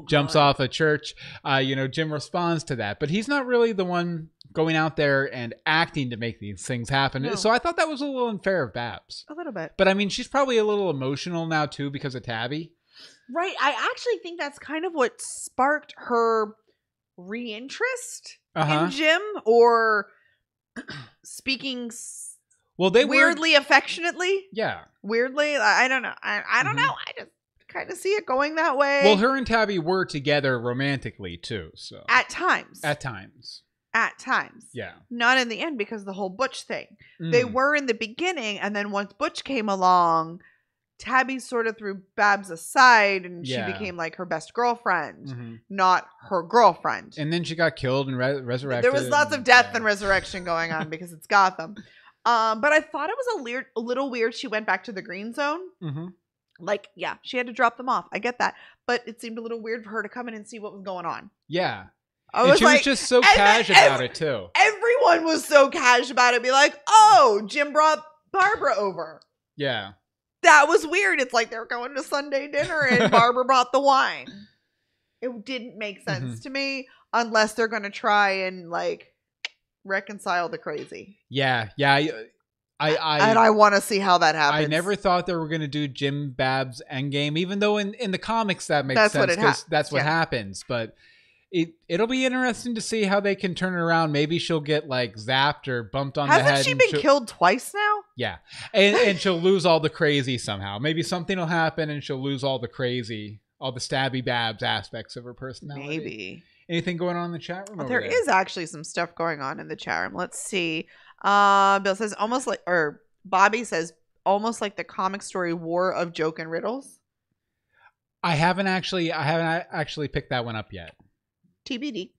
jumps off a church. You know, Jim responds to that. But he's not really the one going out there and acting to make these things happen. No. So I thought that was a little unfair of Babs. A little bit. But, I mean, she's probably a little emotional now, too, because of Tabby. Right. I actually think that's kind of what sparked her reinterest in Jim, or speaking... Well, they weirdly affectionately. Yeah. Weirdly. I don't know. I don't know. I just kind of see it going that way. Well, her and Tabby were together romantically, too. So At times. Yeah. Not in the end, because the whole Butch thing. They were in the beginning, and then once Butch came along, Tabby sort of threw Babs aside, and she became like her best girlfriend, not her girlfriend. And then she got killed and resurrected. There was lots of death and resurrection going on because it's Gotham. But I thought it was a little weird she went back to the green zone. Like, yeah, she had to drop them off. I get that. But it seemed a little weird for her to come in and see what was going on. Yeah. She was just so cash about it, too. Everyone was so cash about it. Be like, oh, Jim brought Barbara over. Yeah. That was weird. It's like they were going to Sunday dinner and Barbara brought the wine. It didn't make sense to me unless they're going to try and, like, reconcile the crazy. Yeah. I want to see how that happens. I never thought they were going to do Jim Babs Endgame, even though in the comics that makes sense because that's what happens. But it'll be interesting to see how they can turn it around. Maybe she'll get like zapped or bumped on the head. Hasn't she been killed twice now? Yeah, and she'll lose all the crazy somehow. Maybe something will happen and she'll lose all the crazy, all the stabby Babs aspects of her personality. Maybe. Anything going on in the chat room? There is actually some stuff going on in the chat room. Let's see. Bill says Bobby says almost like the comic story War of Joke and Riddles. I haven't actually picked that one up yet. TBD.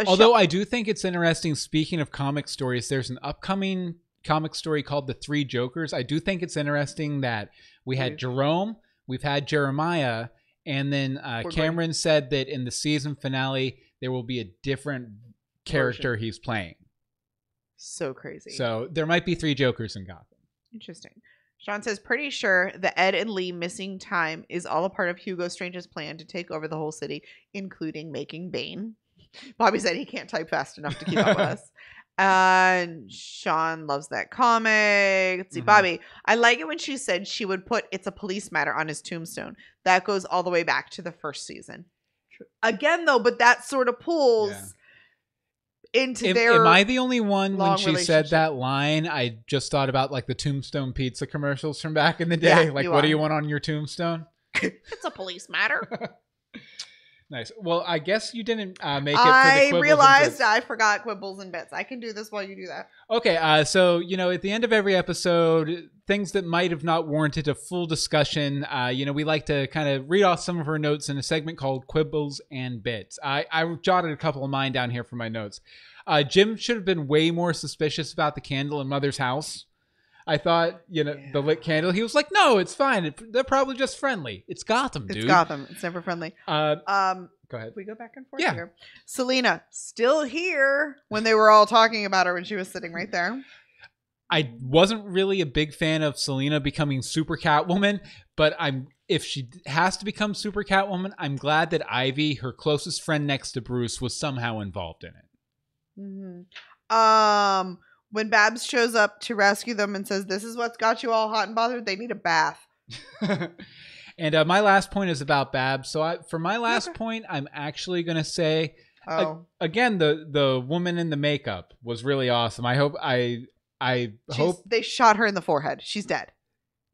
Although I do think it's interesting. Speaking of comic stories, there's an upcoming comic story called The Three Jokers. I do think it's interesting that we had Jerome, we've had Jeremiah. And then Cameron said that in the season finale, there will be a different character he's playing. So crazy. So there might be 3 Jokers in Gotham. Interesting. Sean says, pretty sure the Ed and Lee missing time is all a part of Hugo Strange's plan to take over the whole city, including making Bane. Bobby said he can't type fast enough to keep up with us. And Sean loves that comic. Let's see, Bobby. I like it when she said she would put "It's a Police Matter" on his tombstone. That goes all the way back to the first season. Again, though, but that sort of pulls into their. Am I the only one when she said that line? I just thought about like the Tombstone Pizza commercials from back in the day. Yeah, like, what do you want on your tombstone? It's a police matter. Nice. Well, I guess you didn't make it for the quibbles. I realized I forgot quibbles and bits. I can do this while you do that. Okay. So, at the end of every episode, things that might have not warranted a full discussion, we like to kind of read off some of her notes in a segment called Quibbles and Bits. I jotted a couple of mine down here for my notes. Jim should have been way more suspicious about the candle in Mother's house. I thought, the lit candle. He was like, no, it's fine. They're probably just friendly. It's Gotham, dude. It's Gotham. It's never friendly. Go ahead. We go back and forth here. Selena, still here when they were all talking about her when she was sitting right there. I wasn't really a big fan of Selena becoming Super Catwoman, but if she has to become Super Catwoman, I'm glad that Ivy, her closest friend next to Bruce, was somehow involved in it. Mm-hmm. When Babs shows up to rescue them and says, this is what's got you all hot and bothered, they need a bath. And my last point is about Babs. So for my last point, I'm actually going to say, again, the woman in the makeup was really awesome. I hope they shot her in the forehead. She's dead.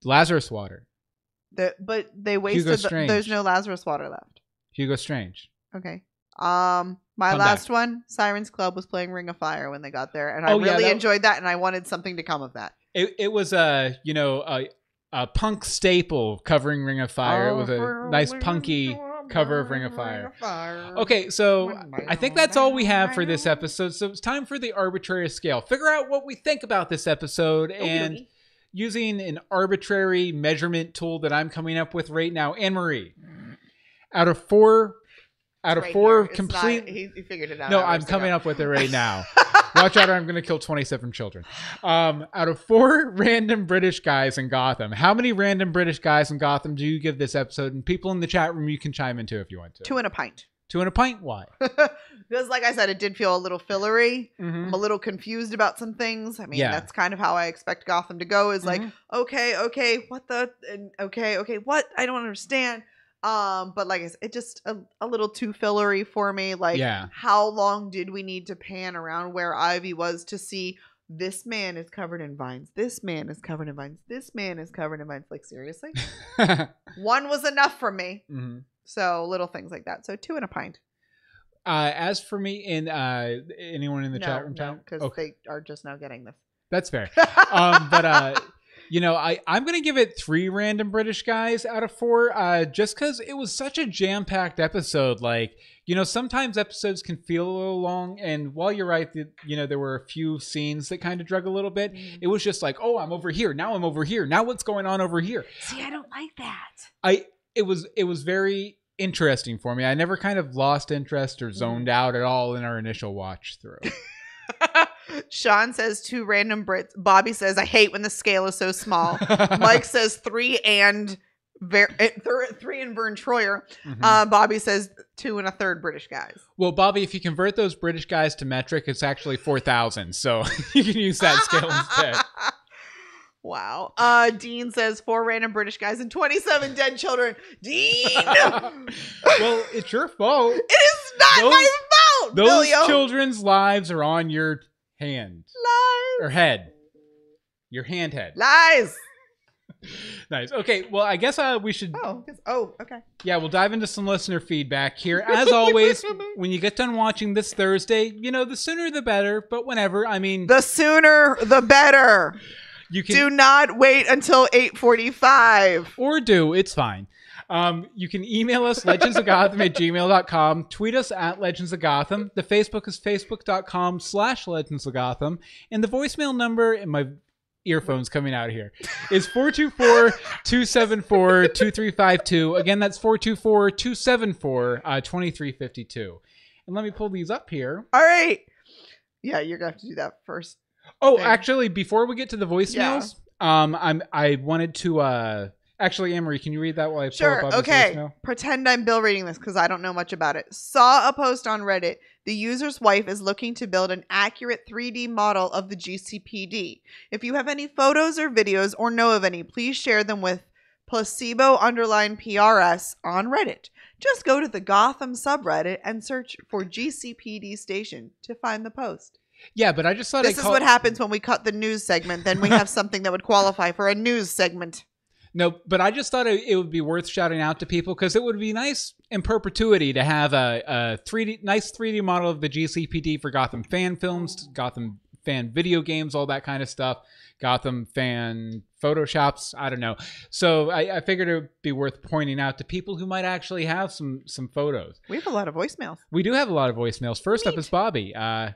Lazarus water. But they wasted. There's no Lazarus water left. Hugo Strange. Okay. My last one, Sirens Club was playing Ring of Fire when they got there, and I really enjoyed that, and I wanted something to come of that. It was a punk staple covering Ring of Fire. It was a nice punky cover of Ring of Fire. Okay, so I think that's all we have for this episode. So it's time for the arbitrary scale. Figure out what we think about this episode, and using an arbitrary measurement tool that I'm coming up with right now, Anne-Marie, out of four complete. He figured it out. No, I'm coming up with it right now. Watch out, or I'm going to kill 27 children. Out of 4 random British guys in Gotham, how many random British guys in Gotham do you give this episode? And people in the chat room, you can chime in too if you want to. 2 and a pint. 2 and a pint? Why? Because, like I said, it did feel a little fillery. Mm-hmm. I'm a little confused about some things. I mean, that's kind of how I expect Gotham to go. Is like, okay, what the, and okay, what? I don't understand. But like I said, it just a little too fillery for me. Like, how long did we need to pan around where Ivy was to see this man is covered in vines? This man is covered in vines. This man is covered in vines. Like, seriously? 1 was enough for me. Mm-hmm. So little things like that. So 2 and a pint. As for me, in anyone in the chat room, because they are just now getting this. That's fair. But you know, I'm going to give it 3 random British guys out of 4, just because it was such a jam-packed episode. Like, you know, sometimes episodes can feel a little long, and while you're right, you know, there were a few scenes that kind of drug a little bit. It was just like, oh, I'm over here. Now I'm over here. Now what's going on over here? See, I don't like that. It was very interesting for me. I never kind of lost interest or zoned out at all in our initial watch through. Sean says 2 random Brits. Bobby says, I hate when the scale is so small. Mike says 3 and Vern Troyer. Mm-hmm. Bobby says 2 1/3 British guys. Well, Bobby, if you convert those British guys to metric, it's actually 4,000. So you can use that scale instead. Wow. Dean says 4 random British guys and 27 dead children. Dean! Well, it's your fault. It is not my fault! Those children's lives are on your hand. Lies. Or head. Your head. Lies. Nice. Okay, well, I guess we should... Oh, okay. Yeah, we'll dive into some listener feedback here. As always, when you get done watching this Thursday, you know, the sooner the better, but whenever, I mean... The sooner the better. Do not wait until 8:45. Or do. It's fine. You can email us, legendsofgotham@gmail.com. Tweet us at Legends of Gotham. The Facebook is facebook.com/legendsofgotham. And the voicemail number, and my earphones coming out here, is 424-274-2352. Again, that's 424-274-2352. And let me pull these up here. All right. Yeah, you're going to have to do that first. Oh, actually, before we get to the voicemails, I wanted to... Actually, Anne-Marie, can you read that while I pull up Bobby's voicemail? Pretend I'm Bill reading this because I don't know much about it. Saw a post on Reddit. The user's wife is looking to build an accurate 3D model of the GCPD. If you have any photos or videos or know of any, please share them with placebo_PRS on Reddit. Just go to the Gotham subreddit and search for GCPD station to find the post. Yeah, but I just thought this is what happens when we cut the news segment. Then we have something that would qualify for a news segment. No, but I just thought it would be worth shouting out to people because it would be nice in perpetuity to have a nice 3D model of the GCPD for Gotham fan films, Gotham fan video games, all that kind of stuff, Gotham fan photoshops. I don't know. So I figured it would be worth pointing out to people who might actually have some photos. We have a lot of voicemails. We do have a lot of voicemails. First up is Bobby.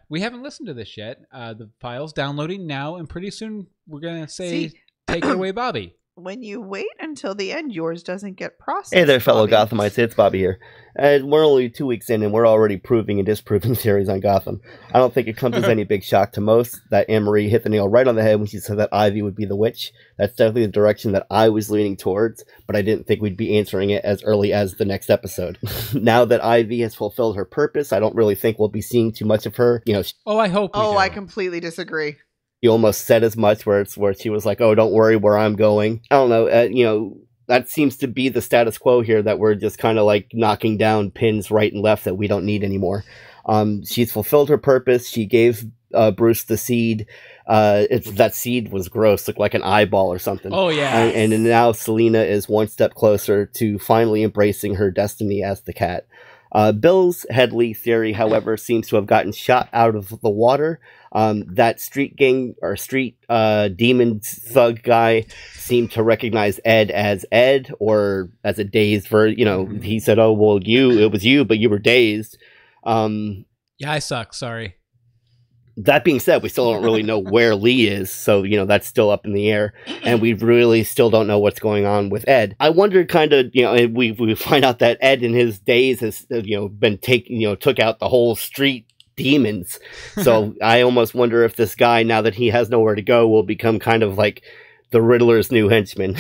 We haven't listened to this yet. The file's downloading now, and pretty soon we're going to say, take it away, Bobby. When you wait until the end, yours doesn't get processed. Hey there, fellow Bobby. Gothamites. It's Bobby here. We're only 2 weeks in, and we're already proving and disproving theories on Gotham. I don't think it comes as any big shock to most that Anne-Marie hit the nail right on the head when she said that Ivy would be the witch. That's definitely the direction that I was leaning towards, but I didn't think we'd be answering it as early as the next episode. Now that Ivy has fulfilled her purpose, I don't really think we'll be seeing too much of her. You know. I hope. I completely disagree. You almost said as much where she was like, oh, don't worry where I'm going. I don't know. That seems to be the status quo here, that we're just kind of like knocking down pins right and left that we don't need anymore. She's fulfilled her purpose. She gave Bruce the seed. That seed was gross, looked like an eyeball or something. Oh, yeah. And now Selina is one step closer to finally embracing her destiny as the cat. Bill's Headley theory, however, seems to have gotten shot out of the water. That street gang or street demon thug guy seemed to recognize Ed as Ed, or as a dazed version. He said, "Oh, well, it was you, but you were dazed." Yeah, I suck. Sorry. That being said, we still don't really know where Lee is, so, that's still up in the air, and we really still don't know what's going on with Ed. I wondered kind of, we find out that Ed in his days has, been took out the whole street demons, so I almost wonder if this guy, now that he has nowhere to go, will become kind of like the Riddler's new henchman.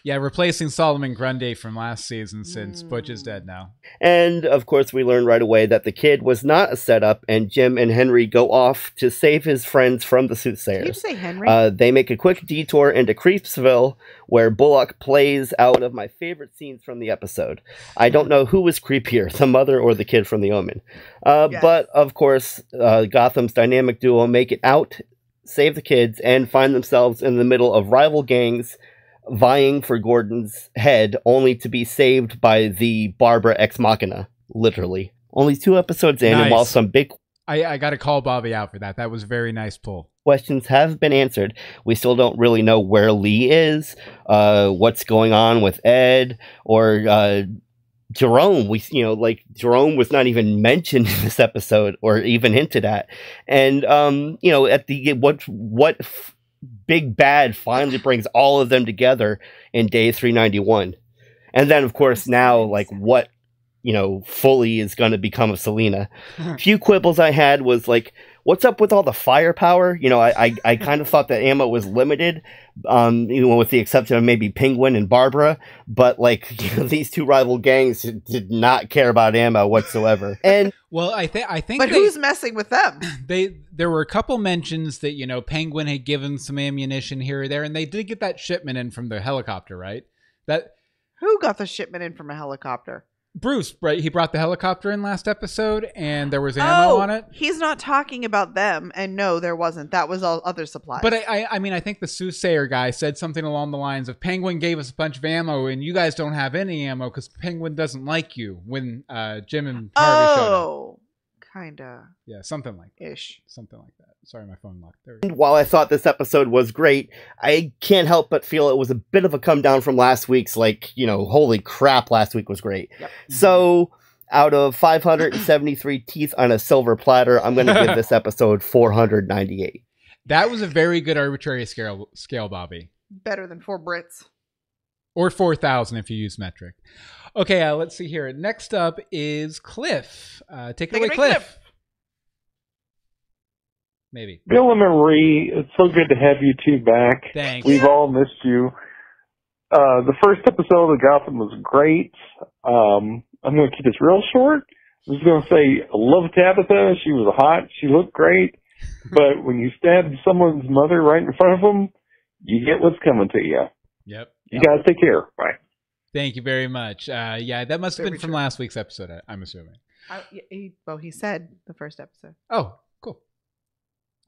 Yeah, replacing Solomon Grundy from last season, since Butch is dead now. And, of course, we learn right away that the kid was not a setup, and Jim and Henry go off to save his friends from the Soothsayers. Did you say Henry? They make a quick detour into Creepsville, where Bullock plays out one of my favorite scenes from the episode. I don't know who was creepier, the mother or the kid from The Omen. Yes. But, of course, Gotham's dynamic duo make it out, save the kids, and find themselves in the middle of rival gangs vying for Gordon's head, only to be saved by the Barbara Ex Machina, literally. Only 2 episodes in, Nice. and while some big I got to call Bobby out for that. That was a very nice pull. questions have been answered, we still don't really know where Lee is, what's going on with Ed, or Jerome. Jerome was not even mentioned in this episode, or even hinted at. And at the what big bad finally brings all of them together in day 391. And then, of course, now, what fully is going to become of Selena. Few quibbles I had was what's up with all the firepower? I kind of thought that ammo was limited, with the exception of maybe Penguin and Barbara, but these 2 rival gangs did not care about ammo whatsoever. And Well, I think But who's messing with them? there were a couple mentions that Penguin had given some ammunition here or there, and they did get that shipment in from the helicopter, right? That Who got the shipment in from a helicopter? Bruce, right? He brought the helicopter in last episode, and there was ammo on it. He's not talking about them, and no, there wasn't. That was all other supplies. But I think the Soothsayer guy said something along the lines of, Penguin gave us a bunch of ammo, and you guys don't have any ammo because Penguin doesn't like you, when Jim and Harvey showed up. Oh, kinda. Yeah, something like that. Ish. Something like that. Sorry, my phone locked. There we go. while I thought this episode was great, I can't help but feel it was a bit of a come down from last week's, holy crap, last week was great. Yep. So, out of 573 teeth on a silver platter, I'm going to give this episode 498. That was a very good arbitrary scale, Bobby. Better than 4 Brits. Or 4,000 if you use metric. Okay, let's see here. Next up is Cliff. Take it away, Cliff. Maybe. Bill and Marie, it's so good to have you 2 back. Thanks. We've all missed you. The first episode of Gotham was great. I'm going to keep this real short. I'm just going to say, I love Tabitha. She was hot. She looked great. But when you stab someone's mother right in front of them, you get what's coming to you. Yep. You guys take care. Bye. Thank you very much. Yeah, that must have been from last week's episode, I'm assuming. He said the first episode. Oh, cool.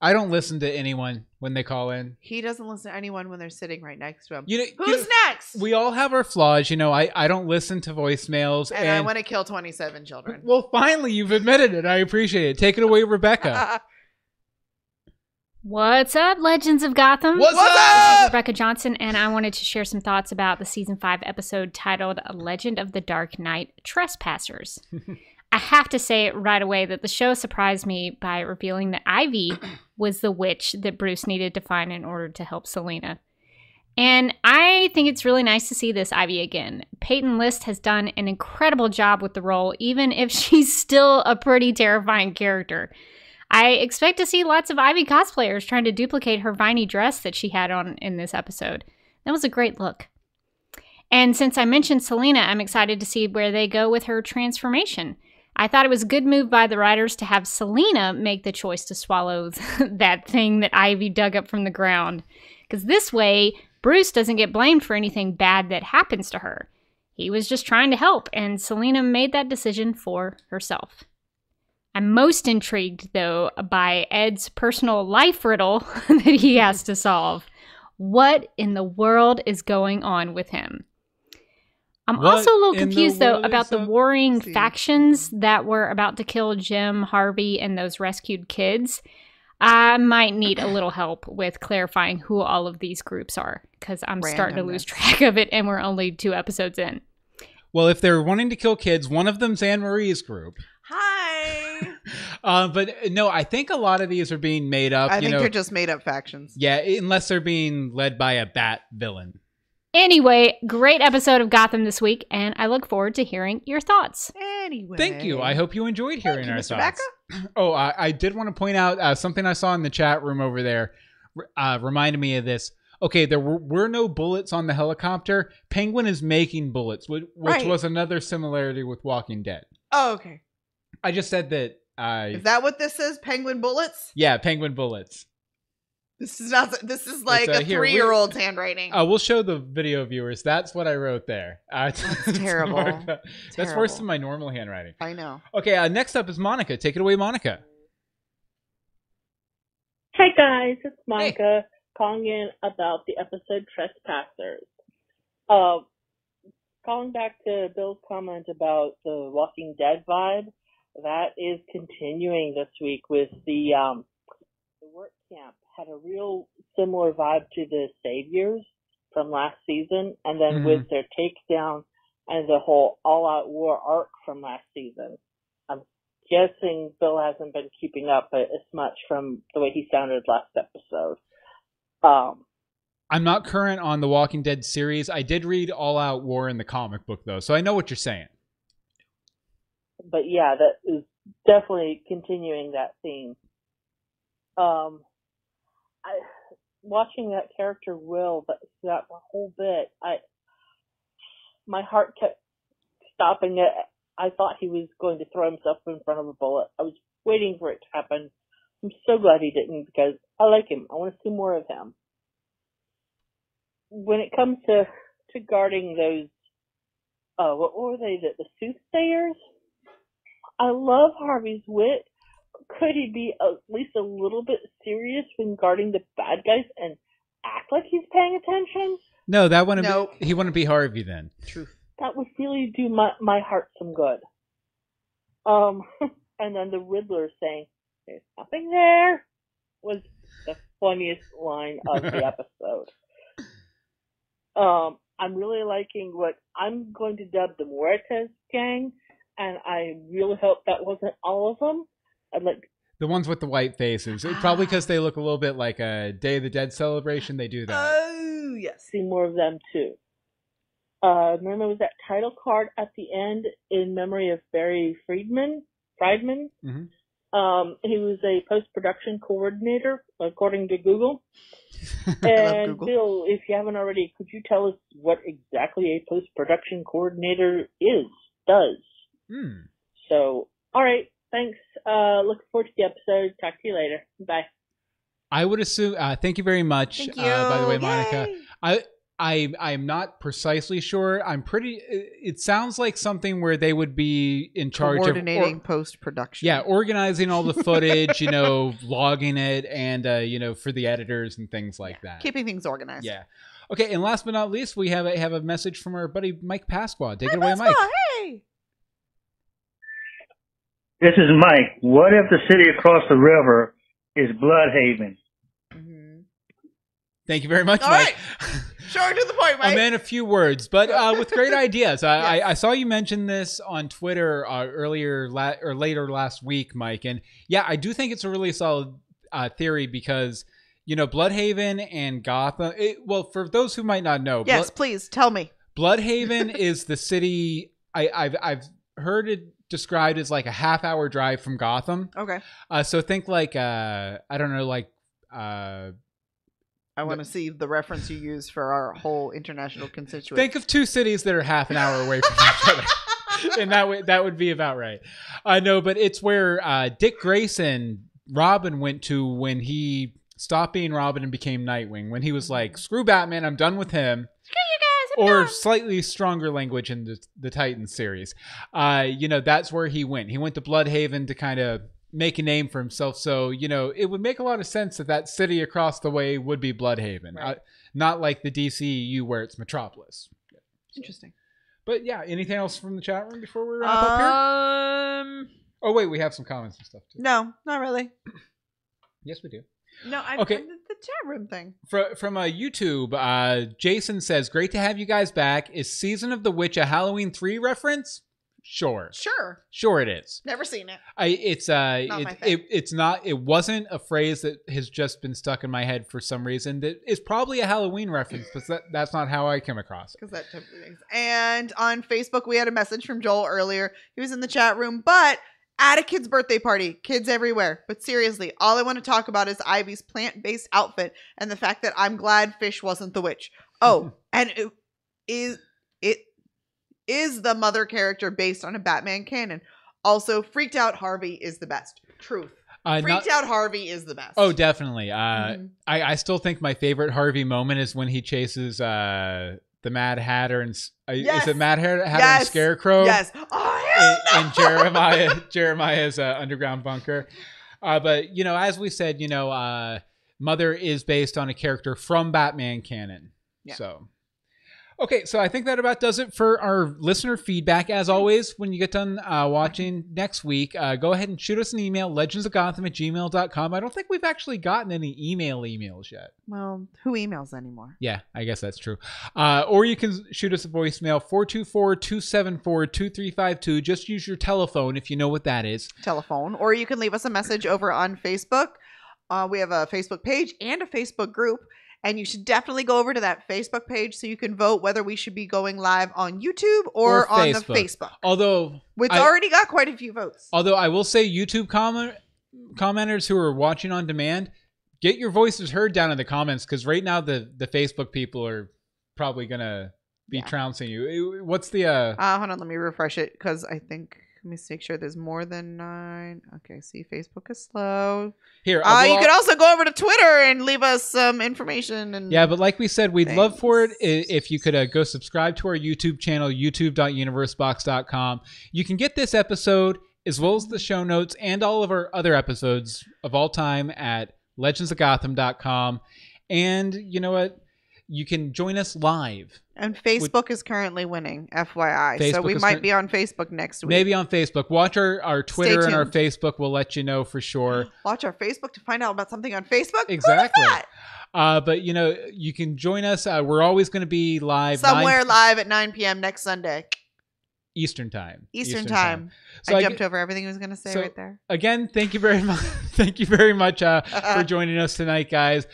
I don't listen to anyone when they call in. He doesn't listen to anyone when they're sitting right next to him. Who's next? We all have our flaws. I don't listen to voicemails. And I want to kill 27 children. Well, finally, you've admitted it. I appreciate it. Take it away, Rebecca. What's up, Legends of Gotham? What's This up? is Rebecca Johnson, and I wanted to share some thoughts about the Season 5 episode titled Legend of the Dark Knight Trespassers. I have to say right away that the show surprised me by revealing that Ivy was the witch that Bruce needed to find in order to help Selena. And I think it's really nice to see this Ivy again. Peyton List has done an incredible job with the role, even if she's still a pretty terrifying character. I expect to see lots of Ivy cosplayers trying to duplicate her viney dress that she had on in this episode. That was a great look. And since I mentioned Selena, I'm excited to see where they go with her transformation. I thought it was a good move by the writers to have Selena make the choice to swallow that thing that Ivy dug up from the ground. Because this way, Bruce doesn't get blamed for anything bad that happens to her. He was just trying to help, and Selena made that decision for herself. I'm most intrigued, though, by Ed's personal life riddle that he has to solve. What in the world is going on with him? I'm What also a little in the confused, though, world about is the up? warring See. factions that were about to kill Jim, Harvey, and those rescued kids. I might need a little help with clarifying who all of these groups are, because I'm starting to lose Randomness. track of it, and we're only 2 episodes in. Well, if they're wanting to kill kids, one of them's Anne Marie's group. Hi. But no, I think a lot of these are being made up. I think they're just made up factions. Yeah, unless they're being led by a bat villain. Anyway, great episode of Gotham this week, and I look forward to hearing your thoughts. Anyway. Thank you. I hope you enjoyed hearing you, our Mr. thoughts. Oh, I did want to point out something I saw in the chat room over there. Reminded me of this. Okay, there were no bullets on the helicopter. Penguin is making bullets, which Right. was another similarity with Walking Dead. Oh, okay. I just said that. Is that what this is? Penguin bullets? Yeah, penguin bullets. This is not. This is like It's, a here, 3-year-old's handwriting. We'll show the video viewers. That's what I wrote there. That's terrible. That's Terrible. worse than my normal handwriting. I know. Okay, next up is Monica. Take it away, Monica. Hey guys, it's Monica calling in about the episode Trespassers. Calling back to Bill's comment about the Walking Dead vibe, that is continuing this week with the work camp. Had a real similar vibe to the Saviors from last season, and then with their takedown and the whole all-out war arc from last season. I'm guessing Bill hasn't been keeping up as much from the way he sounded last episode. I'm not current on the Walking Dead series. I did read All Out War in the comic book, though, so I know what you're saying. But yeah, that is definitely continuing that theme. Watching that character Will, but that whole bit, my heart kept stopping it. I thought he was going to throw himself in front of a bullet. I was waiting for it to happen. I'm so glad he didn't, because I like him. I want to see more of him. When it comes to guarding those, what were they, the Soothsayers? I love Harvey's wit. Could he be at least a little bit serious when guarding the bad guys and act like he's paying attention? No, that wouldn't Nope. be. He wouldn't be Harvey then. Truth. That would really do my heart some good. And then the Riddler saying, "There's nothing there," was the funniest line of the episode. I'm really liking what I'm going to dub the Muertes gang, and I really hope that wasn't all of them. I'd like The ones with the white faces. Probably because they look a little bit like a Day of the Dead celebration. They do that. Oh, yes. to see more of them too. And then there was that title card at the end in memory of Barry Friedman. Mm-hmm. He was a post-production coordinator, according to Google. I love And Google. Bill, if you haven't already, could you tell us what exactly a post-production coordinator does? So, all right, thanks. Looking forward to the episode. Talk to you later. Bye. I would assume. Thank you very much. Thank you. By the way, Monica. Yay. I'm not precisely sure. I'm pretty. It sounds like something where they would be in charge Coordinating of post-production. Yeah, organizing all the footage, logging it, and for the editors and things like that. Keeping things organized. Yeah. Okay, and last but not least, we have a message from our buddy Mike Pasqua. Take Hey, it away, Pasqua, Mike. Hey. This is Mike. What if the city across the river is Bloodhaven? Thank you very much, All Mike. right. Short to the point, Mike. A man of few words, but with great ideas. I saw you mention this on Twitter later last week, Mike, and yeah, I do think it's a really solid theory because Bloodhaven and Gotham. Well, for those who might not know, Yes, please tell me. Bloodhaven is the city. I've heard it described as like a half-hour drive from Gotham. Okay. So think like I don't know, like. I want to see the reference you use for our whole international constituent. Think of two cities that are half an hour away from each other, and that would be about right. I know, but it's where Dick Grayson, Robin, went to when he stopped being Robin and became Nightwing. When he was like, "Screw Batman, I'm done with him." Screw you guys, I'm or done. slightly stronger language in the Titans series. That's where he went. He went to Bloodhaven to kind of make a name for himself. So, it would make a lot of sense that city across the way would be Bloodhaven. Right. Not like the DCEU where it's Metropolis. Interesting. But yeah, anything else from the chat room before we wrap up here? Oh wait, we have some comments and stuff too. No, not really. Yes, we do. No, Okay. The chat room thing. From YouTube, Jason says, "Great to have you guys back. Is Season of the Witch a Halloween 3 reference?" Sure it is. Never seen it. It's not. It wasn't a phrase that has just been stuck in my head for some reason. That is probably a Halloween reference, but that's not how I came across it. Because that typically things. And on Facebook, we had a message from Joel earlier. He was in the chat room, but at a kid's birthday party, kids everywhere. But seriously, all I want to talk about is Ivy's plant-based outfit and the fact that I'm glad Fish wasn't the witch. Oh, and it is the mother character based on a Batman canon. Also, Freaked Out Harvey is the best. Truth. Freaked Out Harvey is the best. Oh, definitely. I still think my favorite Harvey moment is when he chases the Mad Hatter and is it Mad Hatter and Scarecrow? Yes. Oh, and Jeremiah's underground bunker. But as we said, Mother is based on a character from Batman canon. Yeah. So. Okay, so I think that about does it for our listener feedback. As always, when you get done watching next week, go ahead and shoot us an email, legendsofgotham@gmail.com. I don't think we've actually gotten any emails yet. Well, who emails anymore? Yeah, I guess that's true. Or you can shoot us a voicemail, 424-274-2352. Just use your telephone if you know what that is. Telephone. Or you can leave us a message over on Facebook. We have a Facebook page and a Facebook group. And you should definitely go over to that Facebook page so you can vote whether we should be going live on YouTube or on the Facebook. Although it's already got quite a few votes. Although I will say YouTube commenters who are watching on demand, get your voices heard down in the comments, because right now the Facebook people are probably going to be trouncing you. What's the... hold on, let me refresh it, because I think... Let me make sure there's more than 9. Okay, see, Facebook is slow. Here, you could also go over to Twitter and leave us some information. And yeah, but like we said, we'd love for it if you could go subscribe to our YouTube channel, youtube.universebox.com. You can get this episode, as well as the show notes, and all of our other episodes of all time at legendsofgotham.com. And you know what? You can join us live. And Facebook is currently winning, FYI. So we might be on Facebook next week. Maybe on Facebook. Watch our Twitter and our Facebook. We'll let you know for sure. Watch our Facebook to find out about something on Facebook? Exactly. But, you can join us. We're always going to be live. Somewhere live at 9 p.m. next Sunday. Eastern time. Eastern time. So I jumped over everything I was going to say right there. Again, thank you very much. Thank you very much for joining us tonight, guys.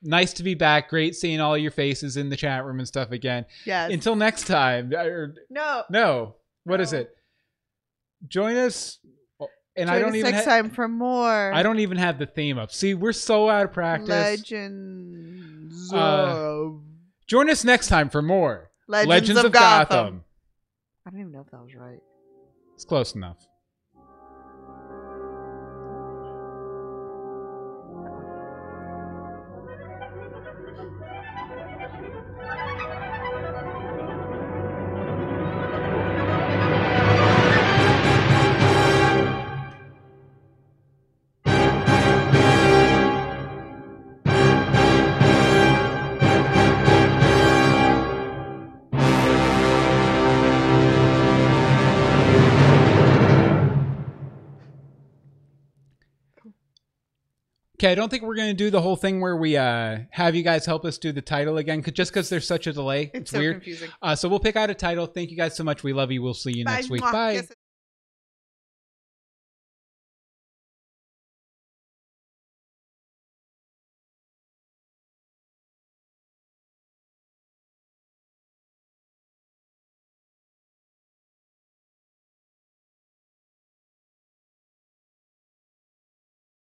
Nice to be back. Great seeing all your faces in the chat room and stuff again. Yes. Until next time. No. What is it? Join us. And Join us next time for more. I don't even have the theme up. See, we're so out of practice. Legends join us next time for more Legends of Gotham. I don't even know if that was right. It's close enough. Okay, I don't think we're going to do the whole thing where we have you guys help us do the title again, just because there's such a delay. It's so weird. Confusing. So we'll pick out a title. Thank you guys so much. We love you. We'll see you next week. Bye.